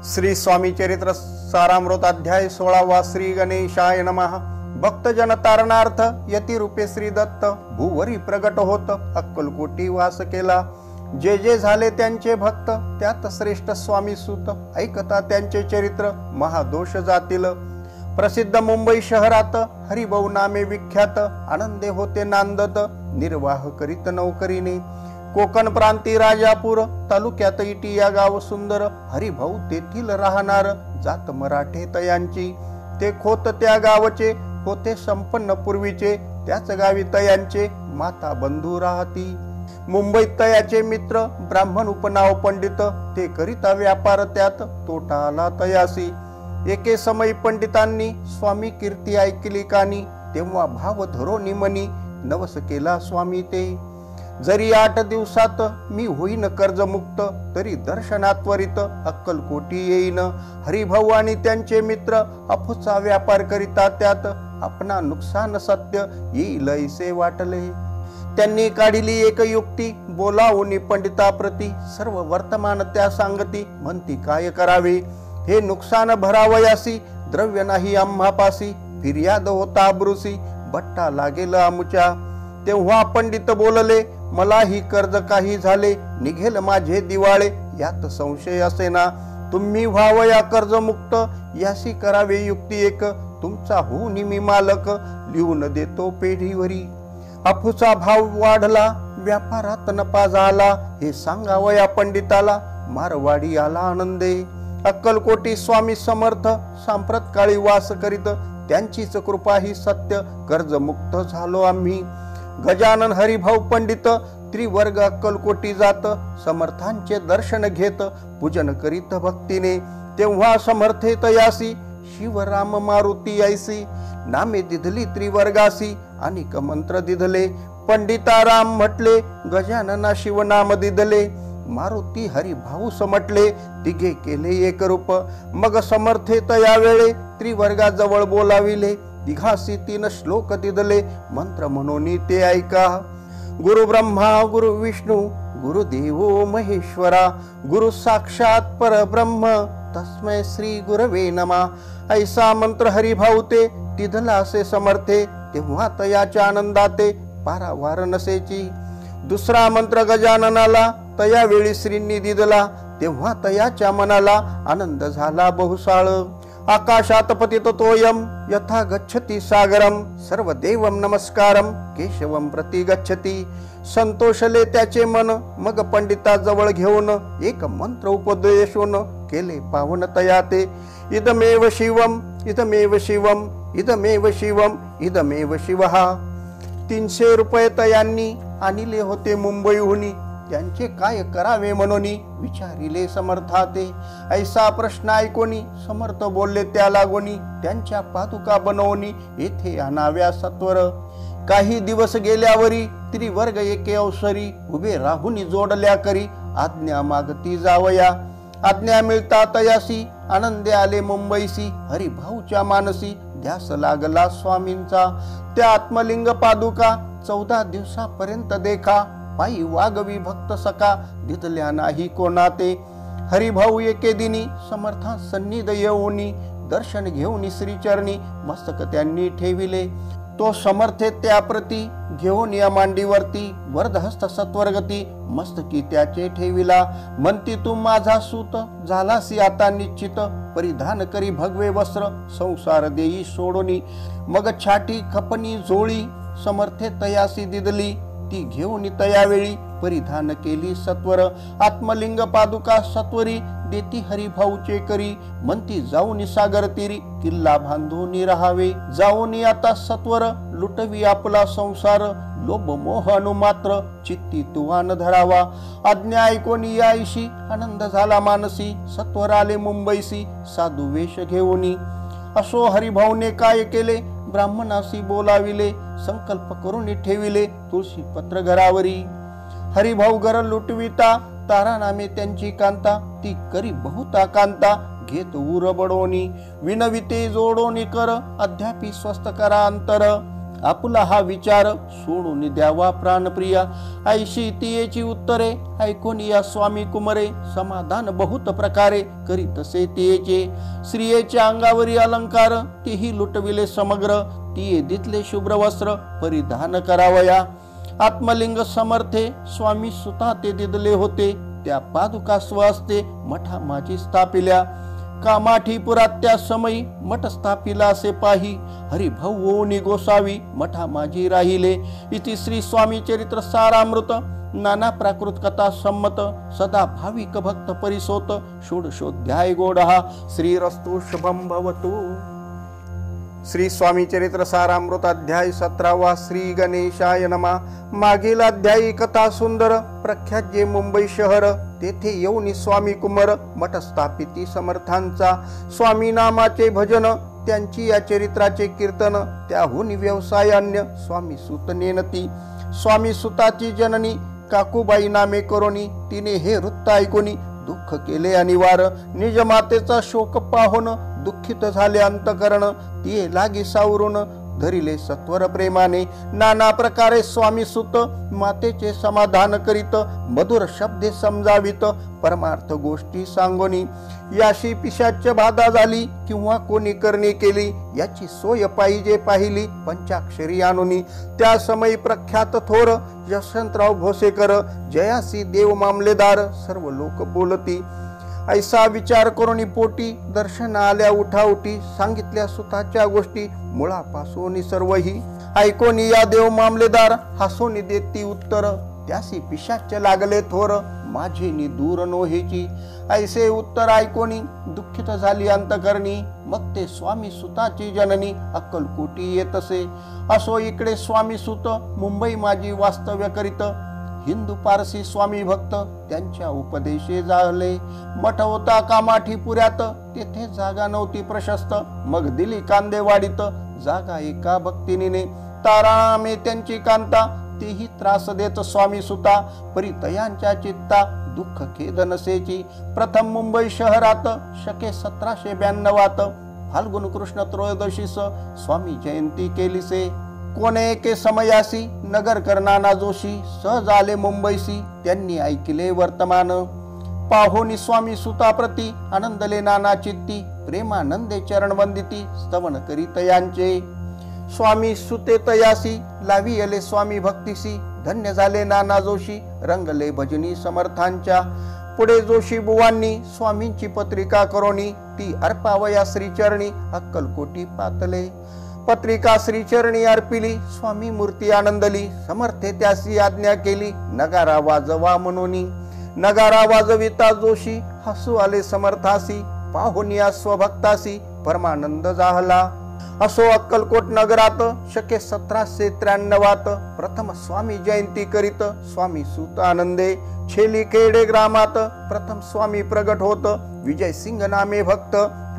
श्री स्वामी चरित्र सारामृत अध्याय 16. श्री गणेशाय नमः. भक्तजन तारणार्थ यती रूपे श्री दत्त भूवरी प्रगट होत अक्कलकोटी वास केला. जे जे झाले त्यांचे भक्त त्यात श्रेष्ठ स्वामी सुत ऐकता त्यांचे चरित्र महादोष जातील. प्रसिद्ध मुंबई शहरात हरिभाऊ नामे विख्यात आनंदे होते नांदत निर्वाह करीत नौकरीने. कोकण प्रांती राजापूर तालुक्यात इटी या गाव सुंदर हरिभाऊ तेथील राहणार जात मराठे तयांची. ते खोत त्या गावचे होते संपन्न पूर्वीचे त्याच गावी तयांचे माता बंधू राहती. मुंबईत तयाचे मित्र ब्राह्मण उपनाव पंडित ते करिता व्यापार त्यात तोटा आला तयासी. एके समयी पंडितांनी स्वामी कीर्ती ऐकली कानी तेव्हा भाव धरोनी मनी नवस केला स्वामी ते. जरी 8 दिवसात मी होईन कर्जमुक्त तरी दर्शनात त्वरित अक्कलकोटी येईन. हरिभाऊ आणि त्यांचे मित्र अफूचा व्यापार करिता त्यात आपणा नुकसान सत्य येईल ऐसे वाटले. त्यांनी काढिली एक युक्ती बोलावून पंडिताप्रती सर्व वर्तमान त्या सांगती म्हणती काय करावे. हे नुकसान भरावयासी द्रव्य नाही आम्हापासी फिर्याद होता अब्रुसी बट्टा लागेल आमुच्या. तेव्हा पंडित बोलले मलाही कर्ज काही झाले निघेल माझे दिवाळे यात संशय असेना. तुम्ही व्हावया कर्जमुक्त यासी करावे युक्ती एक. तुमचा हो निमी मालक लिहून देतो पेढीवरी. अफूचा भाव वाढला व्यापारात नफा झाला हे सांगावया पंडिताला मारवाडी आला आनंदे. अक्कलकोटी स्वामी समर्थ सांप्रत काळी वास करीत त्यांचीच कृपा ही सत्य कर्जमुक्त झालो आम्ही. गजानन हरिभाऊ पंडित त्रिवर्ग अक्कलकोटी जात समर्थांचे दर्शन घेत पूजन करीत भक्तीने. तेव्हा समर्थे तयासी शिवराम मारुती ऐसी नामे दिधली त्रिवर्गासी अनेक मंत्र दिधले. पंडिताराम म्हटले गजानना शिवनाम दिधले. मारुती हरिभाऊ समटले तिघे केले एक रूप. मग समर्थे तयावेळे त्रिवर्गाजवळ बोलाविले. तिघासी 3 श्लोक दिधले मंत्र म्हणून ते ऐका. गुरु ब्रह्मा गुरु विष्णू गुरुदेवो महेश्वरा गुरु साक्षात परब्रह्म तस्मै श्री गुरवे नमा. ऐसा मंत्र हरिभाऊ ते तिधला असे समर्थे, तेव्हा तयाच्या आनंदाते पारावार नसेची. दुसरा मंत्र गजाननाला तया वेळी श्रींनी दिदला, तेव्हा तयाच्या मनाला आनंद झाला बहुसाळ. आकाशात पतित तोयम यथा गच्छति सागरम, सर्व देवम नमस्कारम केशवम प्रति गच्छति. संतोषले त्याचे मन, मग पंडिता जवळ घेऊन एक मंत्र उपदेशून केले पावन तयाते. इदमेव शिवम इदमेव शिवम इदमेव शिवम इदमेव शिवहा. 300 रुपये तयांनी आणले होते मुंबईहून, त्यांचे काय करावे म्हणून विचारिले समर्थाते. ऐसा प्रश्न ऐकोनी समर्थ बोलले त्या लागोनी, त्यांच्या पादुका बनवणी येथे आणाव्या सत्वर. काही दिवस गेल्यावरी त्रिवर्ग एके अवसरी, उभे राहुनी जोडल्या करी आज्ञा मागती जावया. आज्ञा मिळता तयासी आनंदे आले मुंबईसी. हरिभाऊच्या मानसी ध्यास लागला स्वामींचा. त्या आत्मलिंग पादुका 14 दिवसापर्यंत देखा, पायी वागवी भक्त सका दिदल्या नाही कोणाते. हरिभाऊ एके दिनी समर्था सन्निध येऊनी, दर्शन घेऊन श्रीचरणी मस्तक त्यांनी ठेविले. तो समर्थे त्याप्रती घेऊन या मांडीवरती, वरदहस्त सत्वरगती मस्तकी त्याचे ठेविला. म्हणती तू माझा सूत झालासी आता निश्चित, परिधान करी भगवे वस्त्र संसार देई सोडोनी. मग छाटी खपनी झोळी समर्थे तयासी दिदली, ती घेऊन तयावेळी परिधान केली सत्वर. आत्मलिंग पादुका सत्वरी देती हरिभाऊचे करी, म्हणती जाऊन सागर तीरी किल्ला बांधून राहावे. जाऊन आता सत्वर लुटवी आपला संसार, लोभ मोह अनुमात्र चित्ती तुवान धरावा. आज्ञा ऐकून यायशी आनंद झाला मानसी, सत्वर आले मुंबईसी साधू वेश घेऊनी. असो हरिभाऊने काय केले, ब्राह्मणासी बोलाविले, संकल्प करून ठेविले तुळशी पत्र घरावरी. हरिभाऊ घर लुटविता तारा नामे त्यांची कांता, ती करी बहुता कांता घेत उर बडोनी. विनविते जोडोनी कर अद्यापि स्वस्त करा अंतर, आपुला हा विचार सोडून द्यावा प्राणप्रिया. ऐशी तियेची उत्तरे ऐकून या स्वामी कुमरे, समाधान बहुत प्रकारे करी तसे तियेचे. स्त्रियेच्या अंगावरी अलंकार तेही लुटविले समग्र, तिये दितले शुभ्र वस्त्र परिधान करावया. आत्मलिंग समर्थे स्वामी सुता ते दिदले होते, त्या पादुका स्वहस्ते मठा माझी स्थापिल्या. कामाठीपुरात त्या समयी मठ स्थापिला असे पाही, हरिभाऊ ओनी गोसावी मठा माझी राहिले. इति श्री स्वामी चरित्र सारामृत नाना प्राकृत कथा संमत, सदा भाविक भक्त परिसोत षोडशोध्याय गोडहा. श्रीरस्तु शुभम भवतु. श्री स्वामी चरित्र सारामृत अध्याय 17. श्री गणेशाय नमा. मागील अध्यायी कथा सुंदर. प्रख्यात जे मुंबई शहर, तेथे येऊन स्वामी कुमार मठ स्थापिती समर्थांचा. स्वामी नामाचे भजन त्यांची या चरित्राचे कीर्तन, त्याहून व्यवसाय अन्य स्वामी सुत नेनती. स्वामी सुताची जननी काकूबाई नामे करोनी, तिने हे वृत्त ऐकोनी दुःख केले अनिवार. निज मातेचा शोक पाहून दुःखित झाले अंतकरण, तिये लागी सावरून धरिले सत्वर प्रेमाने. नाना प्रकारे स्वामी सुत मातेचे समाधान करीत, मधुर शब्दे समजावित परमार्थ गोष्टी सांगोनी. याशी पिशाच बाधा झाली किंवा कोणी करणी केली, याची सोय पाहिजे पाहिली पंचाक्षरी आणुनी. त्या समयी प्रख्यात थोर यशवंतराव भोसेकर, जयासी देव मामलेदार सर्व लोक बोलती. ऐसा विचार करून पोटी दर्शन आल्या उठाउठी, सांगितल्या सुताच्या गोष्टी मुळापासून सर्वही. ऐकोनी या देव मामलेदार हसून देती उत्तर, त्यासी पिशाच लागले थोर माझी दूर नोहेची. ऐसे उत्तर ऐकोनी दुःखित झाली अंतकरणी, मग ते स्वामी सुताची जननी अक्कलकोटी येतसे. असो इकडे स्वामी सुत मुंबई माझी वास्तव्य करीत, हिंदू पारसी स्वामी भक्त त्यांच्या उपदेशे झाले. मठ होता कामाठीपुऱ्यात, तेथे जागा नव्हती प्रशस्त, मग दिली कांदेवाडीत जागा एका भक्तिनीने. तारामे त्यांची कांता, तेही त्रास देत स्वामी सुता, परितयांच्या चित्ता दुःख खेद नसेची. प्रथम मुंबई शहरात शके 1792 फाल्गुन कृष्ण त्रयोदशीस स्वामी जयंती केलीसे. कोणे एके समयासी नगर करणाना जोशी सहज आले मुंबईसी, त्यांनी ऐकले वर्तमान. पाहोनी स्वामी सुताप्रती आनंदले नाना चित्ती प्रेमानंदे चरण वंदिती स्तवन करीत यांचे स्वामी सुते तयासी लावी अले स्वामी भक्तीसी धन्य झाले नाना जोशी रंगले भजनी समर्थांच्या पुढे जोशी बुवांनी स्वामींची पत्रिका करोनी ती अर्पावया श्रीचरणी अक्कलकोटी पातले पत्रिका श्रीचरणी अर्पिली स्वामी मूर्ती आनंदली समर्थे त्यासी आज्ञा केली नगारा वाजवा म्हणोनी नगारा वाजविता जोशी हसू आले समर्थासी पाहुनिया स्वभक्तासी परमानंद जाहला असो अक्कलकोट नगरात शके 1793 प्रथम स्वामी जयंती करीत स्वामी सुत आनंदे छेली खेडे ग्रामात प्रथम स्वामी प्रगट होत विजय सिंग नामे भक्त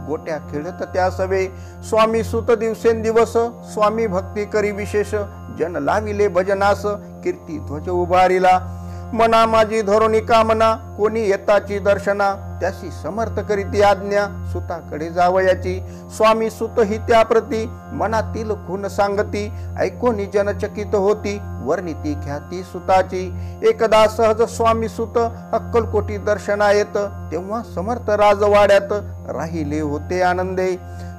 गोट्या खेळत त्या सवे स्वामी सुत दिवसेंदिवस स्वामी भक्ती करी विशेष जन लाविले भजनास कीर्ती ध्वज उभारिला मना माझी धोरणी कामना कोणी येताची दर्शना त्याशी समर्थ करीती आज्ञा सुताकडे जावयाची स्वामी सुत ही त्याप्रती मनातील खून सांगती ऐकोनी जनचकित होती वर्णिती ख्याती सुताची एकदा सहज स्वामी सुत अक्कलकोटी दर्शना येत तेव्हा समर्थ राजवाड्यात राहिले होते आनंदे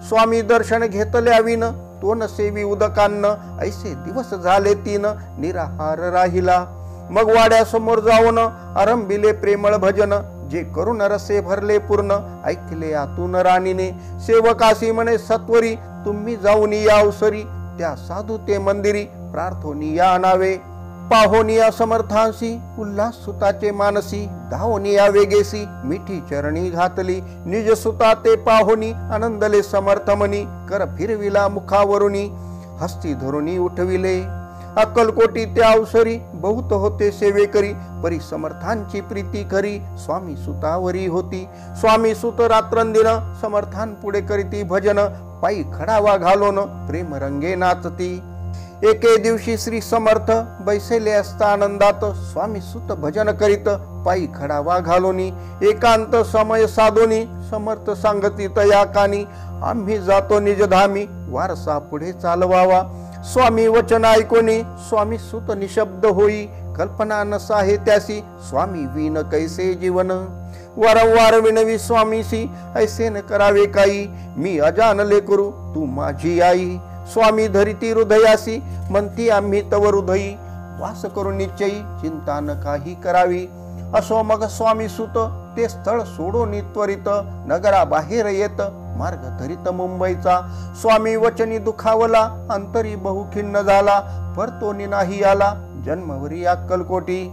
स्वामी दर्शन घेतल्याविन तोन सेवी उदकान्न ऐसे दिवस झाले 3 निराहार राहिला मग वाड्यासमोर जाऊन आरंभिले प्रेमळ भजन जे करून रसे भरले पूर्ण ऐकले आतून राणीने सेवकासी म्हणे सत्वरी तुम्ही जाऊन या अवसरी त्या साधू ते मंदिरी प्रार्थोनी या नावे पाहोनी या समर्थांसी उल्हास सुताचे मानसी धावोनी या वेगेसी मिठी चरणी घातली निज सुता ते पाहोनी आनंदले समर्थमनी कर फिरविला मुखावरुनी हस्ती धरुनी उठविले अक्कलकोटी त्या अवसरी बहुत होते सेवेकरी परी समर्थांची प्रीती खरी स्वामी सुतावरी होती स्वामी सुत रात्रंदिन समर्थां पुढे करीती भजन पायी खडावा घालोन प्रेम रंगे नाचती एके दिवशी श्री समर्थ बैसेले असता आनंदात स्वामी सुत भजन करीत पायी खडावा घालोनी एकांत समय साधोनी समर्थ सांगती तया कानी आम्ही जातो निजधामी वारसा पुढे चालवावा स्वामी वचन ऐकोनी स्वामी सुत निशब्द होई कल्पना नसाहे त्यासी स्वामी विन कैसे जीवन वारंवार विनवी स्वामीसी ऐसे न करावे काही मी अजानले करू तू माझी आई स्वामी धरिती हृदयासी म्हणती आम्ही तव हृदयी वास करून निश्चयी चिंता न काही करावी असो मग स्वामी सुत ते स्थळ सोडून त्वरित नगरा बाहेर येत मार्ग धरित मुंबईचा स्वामी वचनी दुखावला अंतरी बहुखिन्न झाला परतोनी नाही आला जन्मवरी अक्कलकोटी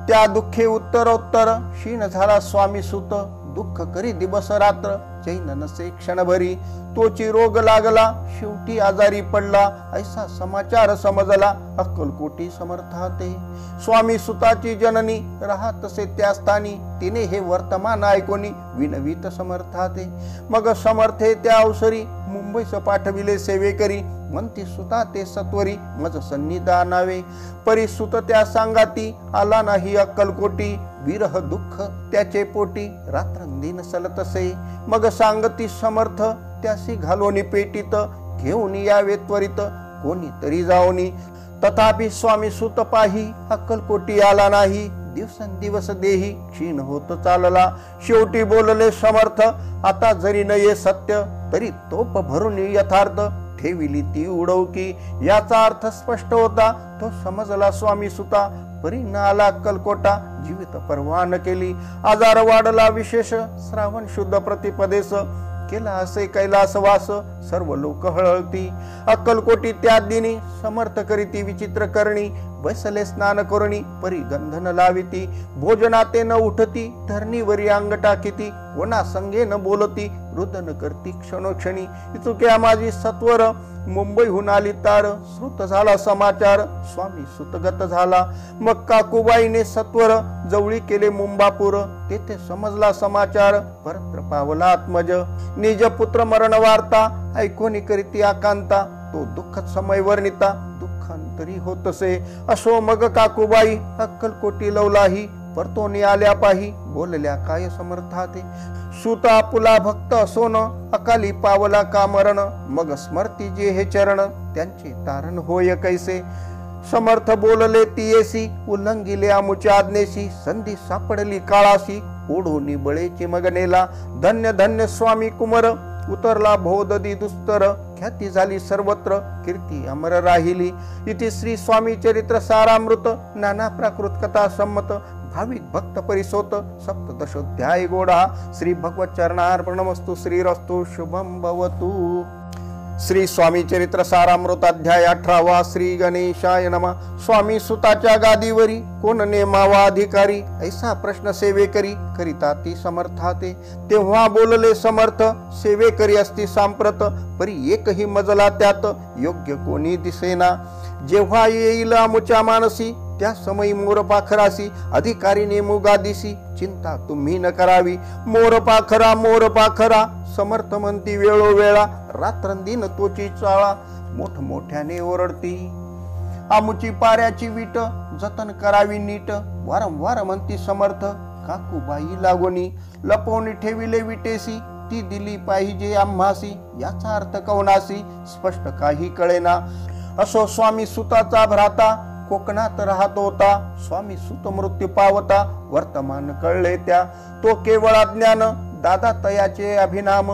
त्या दुःखे उत्तरोत्तर क्षीण झाला स्वामी सुत दुःख करी दिवस रात्र चैन नसे क्षणभरी तोची रोग लागला शेवटी आजारी पडला ऐसा समाचार समजला अक्कलकोटी समर्थाते स्वामी सुताची जननी राहतसे त्या स्थानी तिने हे वर्तमान ऐकोनी विनवीत समर्थाते मग समर्थे त्या अवसरी मुंबईस पाठविले सेवेकरी म्हणती सुता ते सत्वरी मज सन्निधानावे परी सुत त्या सांगाती आला नाही अक्कलकोटी विरह दुःख त्याचे पोटी रात्रंदिन सलतसे मग सांगती समर्थ त्यासी घालोनी पेटीत घेऊन यावे त्वरित कोणीतरी जाओनी तथापि स्वामी सुत पाही अक्कलकोटी आला नाही दिवसेंदिवस देही क्षीण होत चालला शेवटी बोलले समर्थ आता जरी न ये सत्य तरी तोप भरून यथार्थ ठेविली ती उडवकी याचा अर्थ स्पष्ट होता तो समजला स्वामी सुता परी न आला अक्कलकोटा जीवित परवान केली आजार वाढला विशेष श्रावण शुद्ध प्रतिपदेस केला असे कैलासवास सर्व लोक हळहळती अक्कलकोटी त्या दिनी समर्थ करीती विचित्र करणी बसले स्नान करुणी परी गंधन लाविती भोजनाते न उठती धरणीवरी अंग टाकीती कोणा संगे न बोलती रुदन करती क्षणोक्षणी इतुक्या माझी सत्वर मुंबईहून आली तार श्रुत झाला समाचार स्वामी सुतगत झाला मग काकूबाईने सत्वर जवळी केले मुंबापूर तेथे समजला समाचार परत्र पावला आत्मज निज पुत्र मरण वार्ता ऐकोनी करीती आकांता तो दुःखद समय वर्णिता दुःखांतरी होतसे असो मग काकूबाई अक्कलकोटी लवलाही परतोनी आल्या पाही बोलल्या काय समर्थाते सुता पुला भक्त असोन अकाली पावला का मरण मग स्मरती जे हे चरण त्यांचे तारण होय कैसे समर्थ बोलले तियेसी उल्लंघिले आमुच्या आज्ञेशी संधी सापडली काळाशी ओढोनी बळेची मग नेला. धन्य धन्य स्वामी कुमर उतरला भोददी दुस्तर. ख्याती झाली सर्वत्र कीर्ती अमर राहिली. इथे श्री स्वामी चरित्र सारामृत नाना प्राकृत कथा संमत. भाविक भक्त परिसोत सप्तदशोध्याय गोडा. श्री भगवत चरणार्पणमस्तु. श्रीरस्तु शुभम भवतु. श्री स्वामी चरित्र सारामृत अध्याय 18. श्री गणेशाय नमः. स्वामी सुताच्या गादीवरी कोण नेमावा अधिकारी. ऐसा प्रश्न सेवेकरी करिता ती समर्थाते. तेव्हा बोलले समर्थ सेवेकरी असती सांप्रत. परी एकही मजला त्यात योग्य कोणी दिसेना. जेव्हा येईल आमुच्या मानसी त्या समयी मोर पाखरासी. अधिकारी नेमू गादीसी चिंता तुम्ही न करावी. मोर पाखरा समर्थ म्हणती वेळोवेळा. रात्रंदिन तोची चाळा मोठमोठ्याने ओरडती. आमुची पाऱ्याची वीट जतन करावी नीट. वारंवार म्हणती समर्थ काकूबाई लागोनी. लपवून ठेविले विटेसी ती दिली पाहिजे आम्हासी. याचा अर्थ कवनासी स्पष्ट काही कळेना. असो स्वामी सुताचा भ्राता कोकणात राहत होता. स्वामी सुत मृत्यू पावता वर्तमान कळले त्या. तो केवळ अज्ञान दादा तयाचे अभिनाम.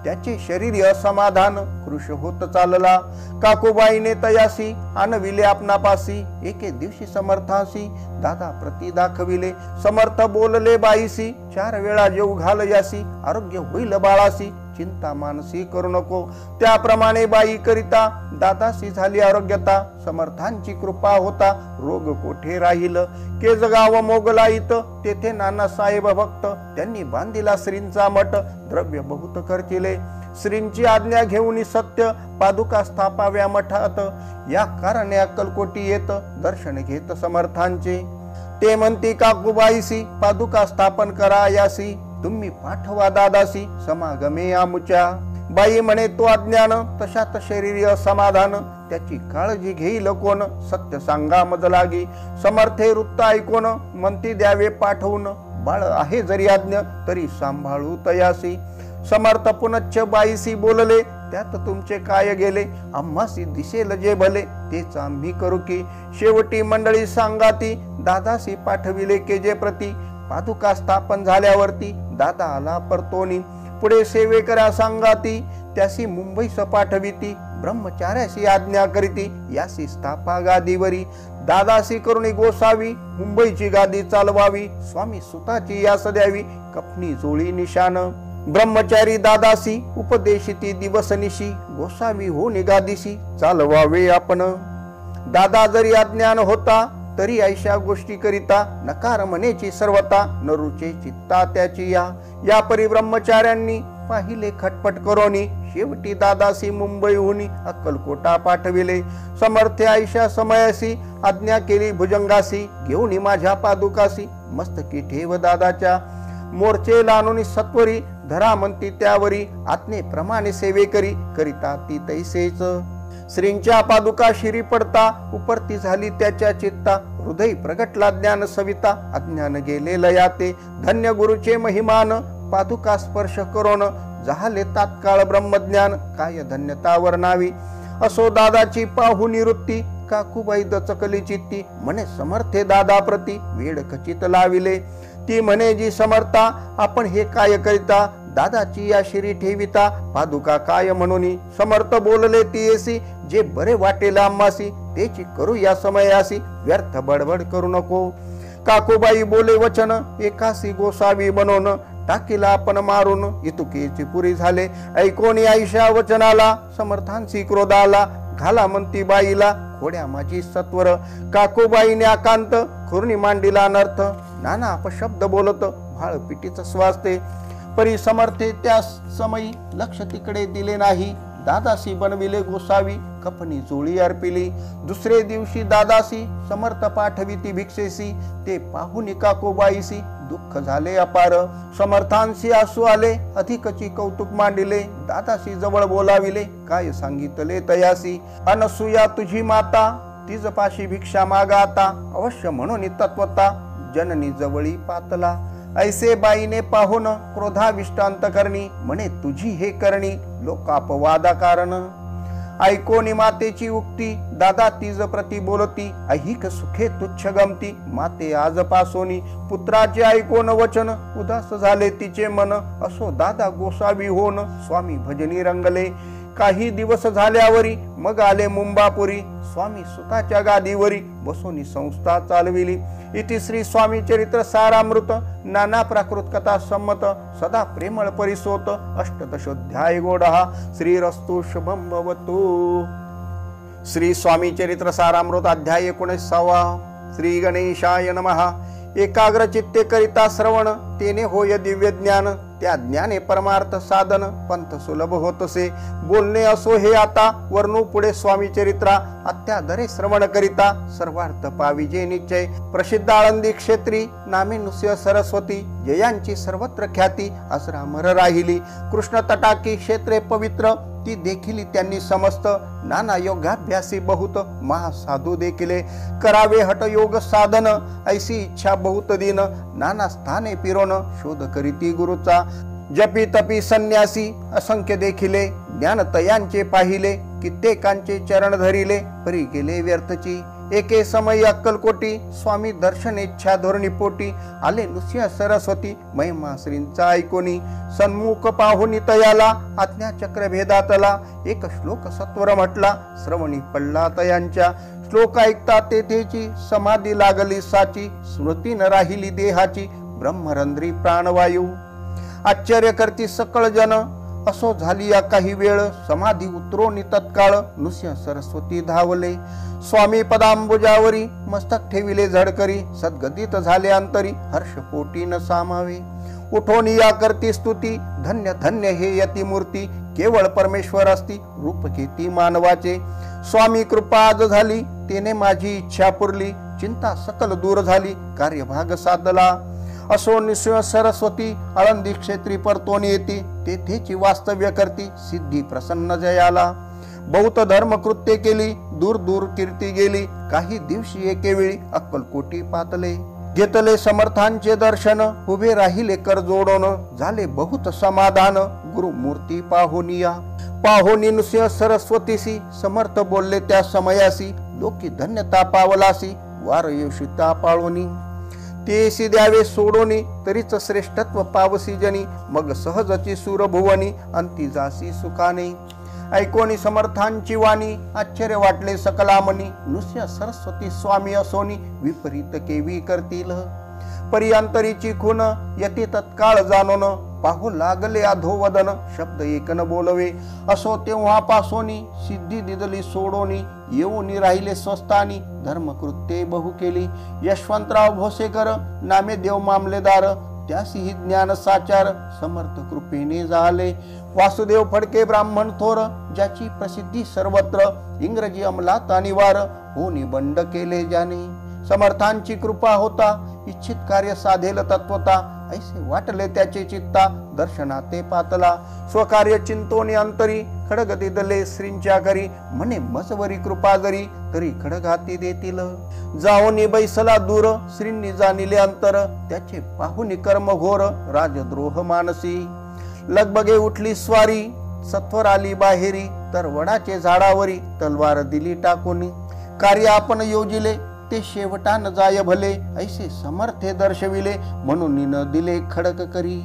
त्याचे शरीर असमाधान कृश होत चालला. काकूबाईने तयासी आणविले आपणापासी. एके दिवशी समर्थासी दादा प्रति दाखविले. समर्थ बोलले बाईसी 4 वेळा जेव घाल यासी. आरोग्य होईल बाळासी चिंता मानसी करू नको. त्याप्रमाणे बाई करिता दादासी झाली आरोग्यता. समर्थांची कृपा होता रोग कोठे राहील. केजगाव मोगलाईत तेथे नाना साहेब भक्त. त्यांनी बांधिला श्रींचा मठ द्रव्य बहुत खर्चिले. श्रींची आज्ञा घेऊन सत्य पादुका स्थापाव्या मठात. या कारणे अक्कलकोटी येत दर्शन घेत समर्थांचे. ते म्हणती काकूबाईसी पादुका स्थापन करा यासी. तुम्ही पाठवा दादासी समागमे आमुच्या. बाई म्हणे तो अज्ञान तशात शरीर असमाधान. त्याची काळजी घेईल कोण सत्य सांगा मज लागी. समर्थे वृत्त ऐकून म्हणती द्यावे पाठवून. बाळ आहे जरी आज्ञ तरी सांभाळू तयासी. समर्थ पुनच्च बाईसी बोलले त्यात तुमचे काय गेले. आम्हासी दिसेल जे भले तेच आम्ही करू की. शेवटी मंडळी सांगाती दादासी पाठविले केजे प्रती. पादुका स्थापन झाल्यावरती दादा आला परतोनी. पुढे सेवेकरा सांगाती त्यासी मुंबईस पाठविती. ब्रह्मचार्यासी आज्ञा करीती यासी स्थापा गादीवरी. दादासी करुणी गोसावी मुंबईची गादी चालवावी. स्वामी सुताची यास द्यावी कपनी जोळी निशान. ब्रह्मचारी दादासी उपदेशिती दिवसनिशी. गोसावी हो निगादीसी चालवावे आपण. दादा जरी अज्ञान होता तरी ऐशा गोष्टी करिता. नकार म्हणेची सर्वता न रुचे चित्ता त्याची या. या परी ब्रह्मचार्यांनी पाहिले खटपट करोनी. शेवटी दादासी मुंबईहून अक्कलकोटा पाठविले. समर्थ ऐशा समयासी आज्ञा केली भुजंगासी. घेऊन माझ्या पादुकासी मस्तकी ठेव दादाच्या. मोर्चे लानून सत्वरी धरा म्हणती त्यावरी. आज्ञेप्रमाणे सेवेकरी करिता ती तैसेच. श्रींच्या पादुका शिरी पडता उपरती झाली त्याच्या चित्ता. हृदय प्रगटला ज्ञान सविता अज्ञान गेले लयाते. धन्य गुरुचे महिमान पादुका स्पर्श करोन. झाले तात्काळ ब्रह्मज्ञान काय धन्यता वर्णावी. असो दादाची पाहुनी वृत्ती काकूबाई दचकली चित्ती. म्हणे समर्थे दादा प्रती वेड खचित लाविले. ती म्हणे जी समर्था आपण हे काय करिता. दादाची या शिरी ठेविता पादुका काय म्हणून. समर्थ बोलले ती येसी जे बरे वाटेल आम्हासी. तेची करू या समयासी व्यर्थ बडबड करू नको. काकूबाई बोले वचन एकासी गोसावी बनवून. टाकीला आपण मारून इतुकीची पुरी झाले. ऐकोनी आईशा वचनाला समर्थांची क्रोध आला. घाला म्हणती बाईला खोड्या माझी सत्वर. काकूबाईने आकांत खुर्नी मांडीला अनर्थ. नाना अपशब्द बोलत भाळ पिटीच स्वासते. परी समर्थे त्या समयी लक्ष तिकडे दिले नाही. दादासी बनविले गोसावी कपनी जोळी अर्पिली. दुसरे दिवशी दादासी समर्थ पाठविती भिक्षेसी. ते पाहुनी काकूबाईसी दुःख झाले अपार. समर्थांशी आसू आले अधिकची कौतुक मांडिले. दादासी जवळ बोलाविले काय सांगितले तयासी. अनसुया तुझी माता तिज पाशी भिक्षा मागा आता. अवश्य म्हणून तत्वता जननी जवळी पातला. ऐसे बाईने पाहून क्रोधाविष्ट अंतकरणी. म्हणे तुझी हे करणी लोकापवादा कारण. ऐकोनी मातेची उक्ती, दादा तीज प्रती बोलती, ऐहिक सुखे तुच्छ गमती, माते आज पासोनी, पुत्राचे ऐकोन वचन, उदास झाले तिचे मन, असो दादा गोसावी होन, स्वामी भजनी रंगले, काही दिवस झाल्यावरी, मग आले मुंबापुरी, स्वामी सुताच्या गादीवरी, बसोनी संस्था चालविली, इति श्री स्वामी चरित्र सारामृत, नाना प्राकृत कथा संमत, सदा प्रेमळ परिसोत, अष्टदशोध्याय गोडहा, श्रीरस्तु शुभम भवतु। श्री स्वामी चरित्र सारामृत अध्याय 19वा। श्री गणेशाय नमः। एकाग्र चित्ते करिता श्रवण, तेने होय दिव्य ज्ञान, त्या ज्ञाने परमार्थ साधन, पंथ सुलभ होतसे, बोलणे असो हे आता, वर्णू पुढे स्वामी चरित्रा, अत्यादरे श्रवण करिता, सर्वार्थ पाविजे निश्चय, प्रसिद्ध आळंदी क्षेत्री, नामे नृसिंह सरस्वती, जयांची सर्वत्र ख्याती, अजरामर राहिली, कृष्ण तटाकी क्षेत्रे पवित्र, ती देखिली त्यांनी समस्त, नाना योगाभ्यासी बहुत, महासाधू देखिले, करावे हट योग साधन, ऐसी इच्छा बहुत दिन, नाना स्थाने फिरोन, शोध करीती गुरुचा, जपी तपी संन्यासी, असंख्य देखिले, ज्ञान तयांचे पाहिले, कित्येकांचे चरण धरिले, परी गेले व्यर्थची, एके समय अक्कलकोटी, स्वामी दर्शन इच्छा धोरणी पोटी, आले नृसिंह सरस्वती, महिमा श्रींचा ऐकोनी, सन्मुख पाहुनी तयाला, आज्ञा चक्र भेदातला, एक श्लोक सत्वर म्हटला, श्रवणी पडला तयांच्या, श्लोक ऐकता तेथेची, समाधी लागली साची, स्मृती न राहिली देहाची, ब्रह्मरंध्री प्राणवायू, आश्चर्य करती सकळ जन, असो झाली या काही वेळ, समाधी उतरोनी तत्काळ, नृसिंह सरस्वती धावले, स्वामी पदांबुजावरी, मस्तक ठेविले झडकरी, सद्गदित झाले अंतरी, हर्ष पोटी न सामावे, उठोनी या करती स्तुती, धन्य धन्य हे यती मूर्ती, केवळ परमेश्वर असती, रूप घेती मानवाचे, स्वामी कृपा आज झाली, तेने माझी इच्छा पुरली, चिंता सकल दूर झाली, कार्यभाग साधला, असो नृसिंह सरस्वती, आळंदी क्षेत्री परतोनी येती, तेथेची वास्तव्य करती, सिद्धी प्रसन्न जयाला, बहुत धर्म कृत्ये केली, दूर दूर कीर्ती गेली, काही दिवशी एके वेळी अक्कलकोटी पातले, घेतले समर्थांचे दर्शन, उभे राहिले कर जोडोन, झाले बहुत समाधान, गुरु मूर्ती पाहुनिया, पाहुनी नृसिंह सरस्वतीसी, समर्थ बोलले त्या समयासी, लोकी धन्यता पावलासी, वार येवशिता पाळोनी, तेसी द्यावे सोडोनी, तरीच श्रेष्ठत्व पावसी जनी, मग सहजची सुरभुवनी, अंती जासी सुखाने, ऐकोनी समर्थांची वाणी, आश्चर्य वाटले सकलामनी, नृसिंह सरस्वती स्वामी असोनी, विपरीत केवी करतील, परियांतरीची खून, यती तत्काळ जाणोन, पाहू लागले अधोवदन, शब्द एक न बोलवे, असो तेव्हापासोनी, सिद्धी दिदली सोडोनी, येऊनी राहिले स्वस्थानी, धर्मकृत्ये बहु केली, यशवंतराव भोसेकर, नामे देव मामलेदार, त्यासी ही ज्ञान साचार, समर्थ कृपेने झाले, वासुदेव फडके ब्राह्मण थोर, ज्याची प्रसिद्धी सर्वत्र, इंग्रजी अंमलात अनिवार, होनी बंड केले ज्याने, समर्थांची कृपा होता, इच्छित कार्य साधेल तत्वता, ऐसे वाटले त्याचे चित्ता, दर्शनाते पातला, स्वकार्य चिंतोनी अंतरी, खडग दिदले श्रींच्या करी, म्हणे मजवरी कृपा जरी, तरी खडगाती देतील, जाओनी बैसला दूर, श्रींनी जाणिले अंतर, त्याचे पाहुनी कर्म घोर, राजद्रोह मानसी, लगबगे उठली स्वारी, सत्वर आली बाहेरी, तर वडाचे झाडावरी, तलवार दिली टाकूनी, कार्य आपण योजिले, ते शेवटान जाय भले, ऐसे समर्थे दर्शविले, म्हणून न दिले खडक करी,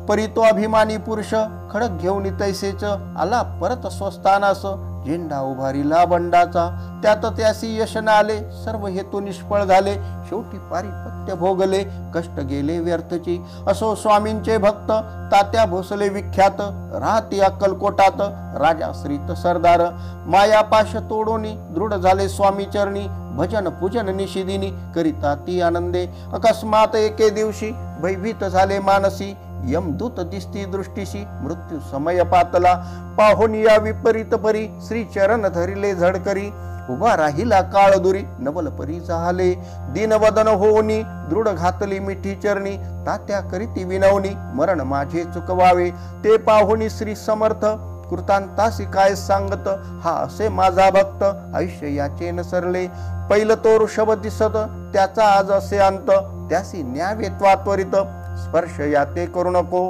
परी तो अभिमानी पुरुष, खडक घेऊन तैसेच, आला परत स्वस्थानास, झेंडा उभारिला बंडाचा, त्यात त्यासी यश न आले, सर्व हेतू निष्फळ झाले, शेवटी पारिपत्य भोगले, कष्ट गेले व्यर्थची, असो स्वामींचे भक्त, तात्या भोसले विख्यात, राहती अक्कलकोटात, राजा श्रीत सरदार, मायापाश तोडोनी, दृढ झाले स्वामी चरणी, भजन पूजन निशिदिनी, करिता ती आनंदे, अकस्मात एके दिवशी, भयभीत झाले मानसी, यमदूत दिसती दृष्टीशी, मृत्यू समय पातला, पाहुनिया विपरीत परी, श्री चरण धरिले झडकरी, उभा राहिला काळ दुरी, नवल परी झाले, दीनवदन होऊनी, दृढ घातली मिठी चरणी, तात्या करीती विनवणी, मरण माझे चुकवावे, ते पाहुनी श्री समर्थ, कृतांतासी काय सांगत, हा असे माझा भक्त, आयुष्य याचे न सरले, पहिलं तो ऋषभ दिसत, त्याचा आज असे अंत, त्यासी न्यावे त्वरित, स्पर्श याते करू नको,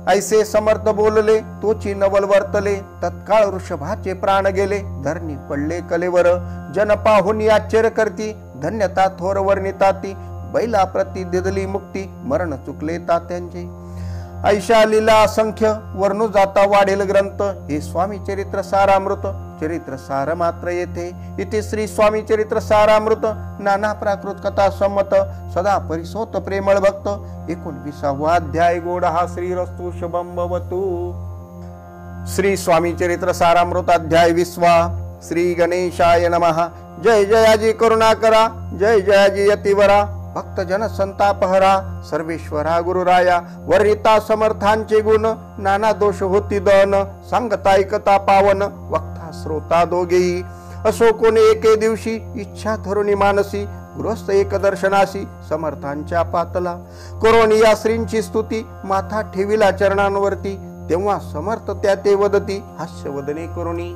ऐसे समर्थ बोलले तोची नवल वर्तले, तत्काळ वृषभाचे प्राण गेले, धरणी पडले कलेवर, जन पाहुनी आश्चर्य करती, धन्यता थोर वर्णिताती, बैला प्रती दिदली मुक्ती, मरण चुकले तात्यांचे. ऐशा लीला असंख्य, वर्णू जाता वाढेल ग्रंथ, हे स्वामी चरित्र सारामृत, चरित्र सार मात्र येथे. इथे श्री स्वामी चरित्र सारामृत, नाना प्राकृत कथा संमत, सदा परिसोत प्रेमळ भक्त. 29वा अध्याय. गोड हा श्रीरस्तु शुभम भवतु. श्री स्वामी चरित्र सारामृत अध्याय 20वा. श्री गणेशाय नमः. जय जयाजी करुणाकरा, जय जयाजी यतिवरा, भक्त जन संतापहरा, सर्वेश्वरा गुरुराया, वर्णिता समर्थांचे गुण, नाना दोष होती दन, सांगता ऐकता पावन, वक्ता श्रोता दोघेही. असो कोणी एके दिवशी, इच्छा धरुणी मानसी, गृहस्थ एक दर्शनासी, समर्थांच्या पातला. करोनी या श्रींची स्तुती, माथा ठेविला चरणांवरती, तेव्हा समर्थ त्या ते वदती, हास्यवदने करुणी.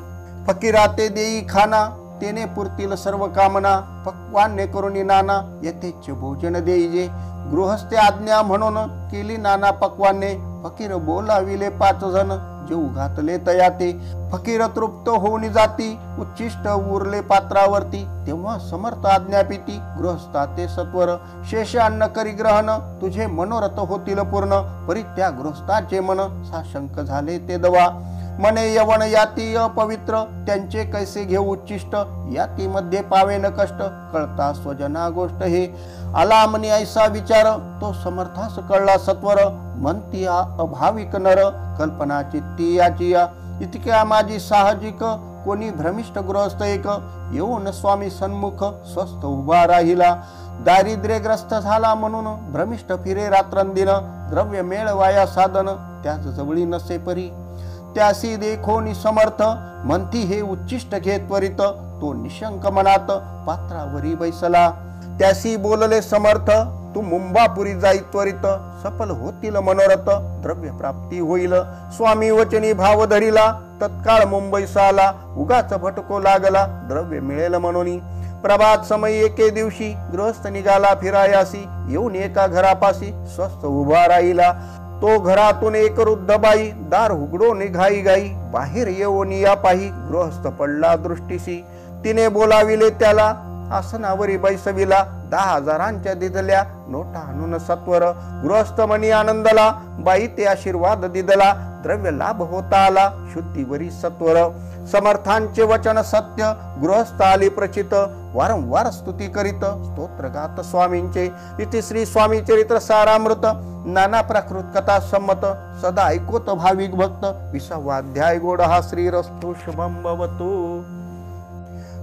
फकीरा ते देई खाना, तेने पुरतील सर्व कामना, पक्वान्य करुणी नाना, यथेच्छ भोजन देईजे. गृहस्थे आज्ञा म्हणून केली नाना पक्वाने, फकीर बोलाविले 5 जण, जेऊ घातले तयाते. फकीर तृप्त होऊन जाती, उच्चिष्ट उरले पात्रावरती, तेव्हा समर्थ आज्ञापिती, गृहस्था ते सत्वर. शेष अन्न करी ग्रहण, तुझे मनोरथ होतील पूर्ण, परित्या गृहस्थाचे मन, साशंक झाले ते दवा. मने यवन याती अपवित्र, त्यांचे कैसे घेऊ उच्चिष्ट, याती मध्ये पावेन कष्ट, कळता स्वजना गोष्ट हे. आला मनी ऐसा विचार, तो समर्थास कळला सत्वर, म्हणती अभाविक नर, कल्पना चित्ती याची या. इतक्या माझी साहजिक, कोणी भ्रमिष्ठ गृहस्थ एक, येऊन स्वामी सन्मुख स्वस्थ उभा राहिला. दारिद्र्यग्रस्त झाला म्हणून भ्रमिष्ठ फिरे रात्रंदिन, द्रव्य मेळवाया साधन, त्याच जवळी नसे परी. त्यासी देखोनी समर्थ, म्हणती हे उच्चिष्ट घे त्वरित, तो निशंक मनात पात्रावरी बैसला. त्यासी बोलले समर्थ, तू मुंबापुरी जाई त्वरित, सफल होतील मनोरथ, द्रव्य प्राप्ती होईल. स्वामी वचनी भाव धरिला, तत्काळ मुंबईस आला, उगाच भटको लागला, द्रव्य मिळेल म्हणून. प्रभात समय एके दिवशी, गृहस्थ निघाला फिरायासी, येऊन एका घरापाशी स्वस्थ उभा राहिला. तो घरातून एक वृद्ध बाई, दार उघडो निघाई गाई, बाहेर येऊन या पाही, गृहस्थ पडला दृष्टीसी. तिने बोलाविले त्याला, आसनावरी बैसविला, 10,000 दिदल्या नोटा आणून सत्वर. गृहस्थ मनी आनंदला, बाई ते आशीर्वाद दिदला, द्रव्य लाभ होता आला, शुद्धीवरी सत्वर. समर्थांचे वचन सत्य, गृहस्थ आली प्रचित, वारंवार स्तुती करीत, स्तोत्र गात स्वामींचे. इथे श्री स्वामी चरित्र सारामृत, नाना प्राकृत कथा संमत, सदा ऐकोत भाविक भक्त. 20वा अध्याय. गोड हा श्रीरस्तु शुभम भवतु.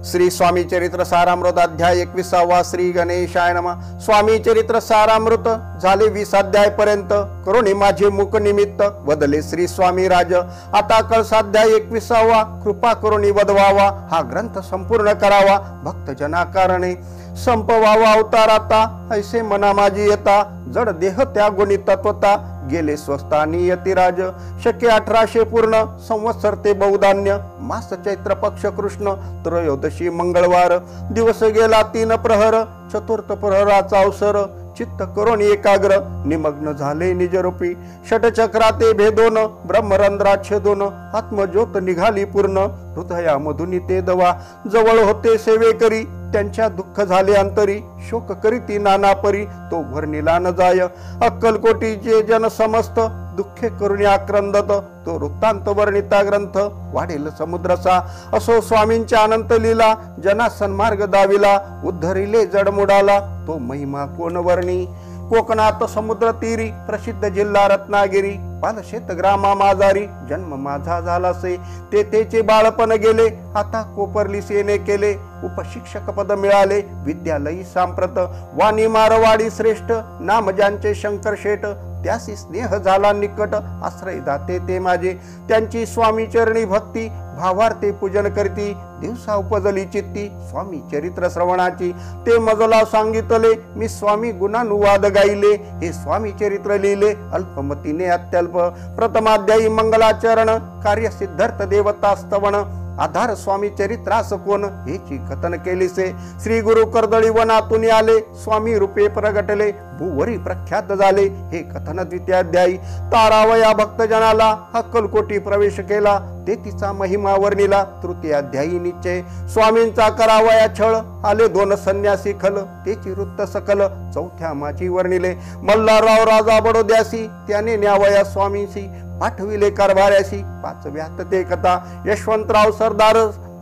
श्री स्वामी चरित्र सारामृत अध्याय 21वा. श्री गणेशाय नमः. स्वामी चरित्र सारामृत झाले 20 अध्याय पर्यंत. करुणी माझे मुख निमित्त, वदले श्री स्वामी राज. आता कळसाध्याय 21वा. कृपा करुणी वदवावा, हा ग्रंथ संपूर्ण करावा, भक्त जना कारणे संपवावा अवताराता. ऐसे मना माझी येता, जड देह त्या गुणी तत्वता, गेले स्वस्थानी यतिराज. शके 1800 पूर्ण, संवत्सर ते बहुधान्य, मास चैत्र पक्ष कृष्ण, त्रयोदशी मंगळवार. दिवस गेला 3 प्रहर, चतुर्थ प्रहराचा अवसर. चित्त करून एकाग्र, निमग्न झाले निजरूपी. षटचक्राते भेदोन, ब्रह्मरंध्राच्छेदोन, आत्मज्योत निघाली पूर्ण. हृदयामधून ते दवा, जवळ होते सेवे करी, त्यांच्या दुःख झाले अंतरी. शोक करीती नाना परी, तो वर्णिला न जाय. अक्कलकोटीचे जन समस्त, दुःखे करुणी आक्रंदत. तो वृत्तांत वर्णिता ग्रंथ, वाढेल समुद्रसा. असो स्वामींच्या अनंत लीला, जना सन्मार्ग दाविला. उद्धरिले जडमुडाला, तो महिमा कोण वर्णी. कोकणात समुद्र तीरी, प्रसिद्ध जिल्हा रत्नागिरी. पालशेत ग्रामा माजारी, जन्म माझा झाला से. तेथेचे बाळपण गेले, आता कोपरली सेने केले. उपशिक्षक पद मिळाले, विद्यालयी सांप्रत. वाणी मारवाडी श्रेष्ठ, नाम ज्यांचे शंकर शेठ. त्यासी स्नेह झाला निकट, आश्रय दाते ते माझे. त्यांची स्वामी चरणी भक्ती, भावार्थे पूजन करती. दिवसा उपजली चित्ती, स्वामी चरित्र श्रवणाची. ते मजला सांगितले, मी स्वामी गुणानुवाद गायले. हे स्वामी चरित्र लिहिले, अल्पमतीने अत्यल्प. प्रथमाध्यायी मंगलाचरण, कार्य सिद्धार्थ देवता स्तवन. आधार स्वामी चरित्रास कोण हेची कथन केलीसे. श्री गुरु कर्दळी वनातून आले स्वामी रूपे प्रगटले भूवरी प्रख्यात झाले हे कथन द्वितीयाध्यायी. तारावया भक्तजनाला अक्कलकोटी प्रवेश केला ते तिचा महिमा वर्णिला तृतीयाध्यायी निश्चय. स्वामींचा करावया छळ आले दोन संन्यासी खल तेची वृत्त सकल चौथ्या माची वर्णिले. मल्हारराव राजा बडोद्यासी त्याने न्यावया स्वामींशी पाठविले कारभार्याशी पाचव्यात ते कथा. यशवंतराव सरदार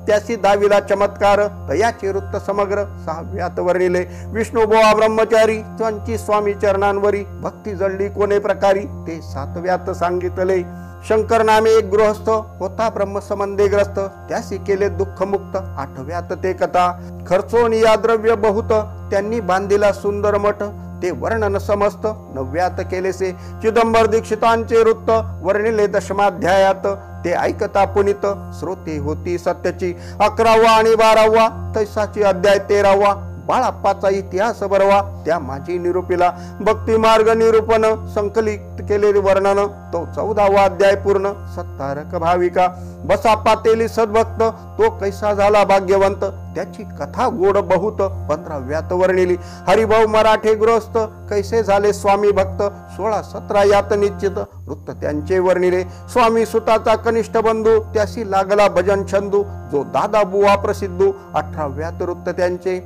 त्यासी दाविला चमत्कार तयाचे वृत्त समग्र सहाव्यात वर्णिले. विष्णुबुवा ब्रह्मचारी त्यांची स्वामी चरणांवरी भक्ती जळली कोणे प्रकारी ते सातव्यात सांगितले. शंकर नामे एक गृहस्थ होता ब्रह्मसंबंधे ग्रस्त त्यासी केले दुःख मुक्त आठव्यात ते कथा. खर्चोन या द्रव्य बहुत त्यांनी बांधिला सुंदर मठ ते वर्णन समस्त नवव्यात केलेसे. चिदंबर दीक्षितांचे वृत्त वर्णिले दशमाध्यायात ते ऐकता पुनित श्रोते होती सत्याची. 11वा आणि 12वा तैसाची अध्याय 13वा बाळाप्पाचा इतिहास बरवा त्या माझी निरूपिला. भक्ती मार्ग निरूपण संकलित केले वर्णन तो 14वा अध्याय पूर्ण. सत्तारक भाविका बसाप्पा तेली सद्भक्त तो कैसा झाला भाग्यवंत त्याची कथा गोड बहुत 15व्यात वर्णिली. हरिभाऊ मराठे गृहस्थ कैसे झाले स्वामी भक्त 16-17 यात निश्चित वृत्त त्यांचे वर्णिले. स्वामी सुताचा कनिष्ठ बंधू त्याशी लागला भजन छंदू जो दादा बुवा प्रसिद्धू 18व्यात वृत्त त्यांचे.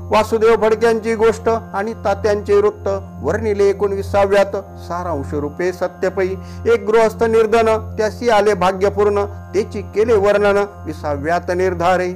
वासुदेव फडक्यांची गोष्ट आणि तात्यांचे वृत्त वर्णिले 19व्यात सारांश रूपे सत्यपै. एक गृहस्थ निर्धन त्यासी आले भाग्यपूर्ण तेची केले वर्णन 20व्यात निर्धारे.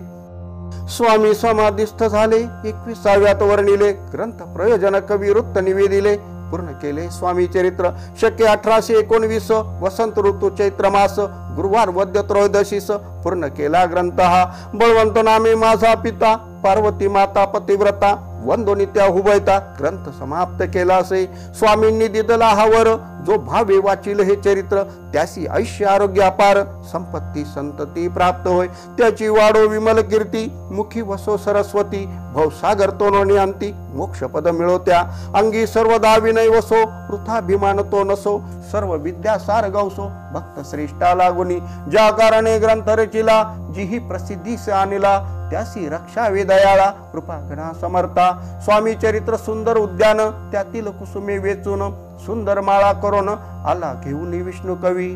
स्वामी समाधिस्थ झाले 21व्यात वर्णिले. ग्रंथ प्रयोजन कवी वृत्त निवेदिले पूर्ण केले स्वामी चरित्र. शके 1819 वसंत ऋतू चैत्र मास गुरुवार वद्य त्रयोदशीस पूर्ण केला ग्रंथ हा. बळवंत नामे माझा पिता पार्वती माता पतिव्रता वंदोनी त्या हुबयता ग्रंथ समाप्त केला असे. स्वामींनी दिदला हा वर जो भावे वाचिल हे चरित्र त्यासी ऐश्य आरोग्य अपार संपत्ती संतती प्राप्त होय. त्याची वाढो विमल कीर्ती मुखी वसो सरस्वती भवसागर तोनोनी अंती मोक्ष पद मिळो त्या. अंगी सर्वदा विनय वसो वृथाभिमान तो नसो सर्व विद्या सार गवसो भक्त श्रेष्ठा लागुनी. ज्या कारणे ग्रंथ रचिला जिही प्रसिद्धीस आणिला त्यासी रक्षा वेदयाळा कृपा गणा समर्था. स्वामी चरित्र सुंदर उद्यान त्यातील कुसुमे वेचून सुंदर माळा करून आला घेऊन विष्णू कवी.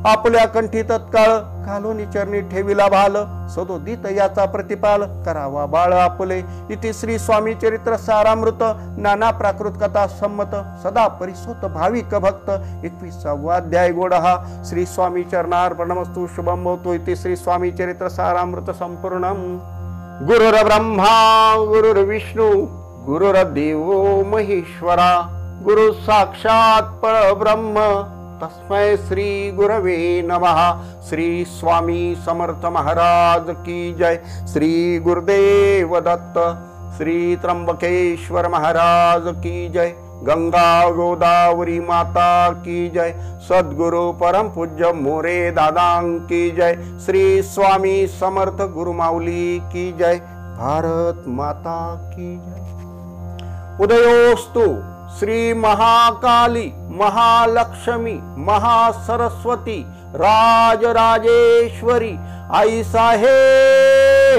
आपल्या कंठी तत्काळ घालून चरणी ठेविला भाल सदोदित याचा प्रतिपाल करावा बाळ आपले. इति श्री स्वामी चरित्र सारामृत नाना प्राकृत कथा संमत सदा परिसोत भाविक भक्त 21वा अध्याय गोड हा. श्री स्वामी चरणार्पणमस्तु शुभम भवतु. इति श्री स्वामी चरित्र सारामृत संपूर्णम. गुरुर्ब्रह्मा गुरुर्विष्णू गुरुर्देवो महेश्वरा गुरु साक्षात परब्रह्म तस्मै श्री गुरवे नमः. श्री स्वामी समर्थ महाराज की जय. श्री गुरुदेव दत्त. श्री त्र्यंबकेश्वर महाराज की जय. गंगा गोदावरी माता की जय. सद्गुरु परम पूज्य मोरे दादां की जय. श्री स्वामी समर्थ गुरुमाऊली की जय. भारत माता की जय. उदयोस्तु श्री महाकाली महालक्ष्मी महासरस्वती राजराजेश्वरी आई साहेब.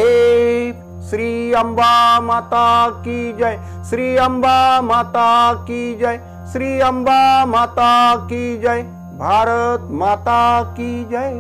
श्री अंबा माता की जय. श्री अंबा माता की जय. श्री अंबा माता की जय. भारत माता की जय.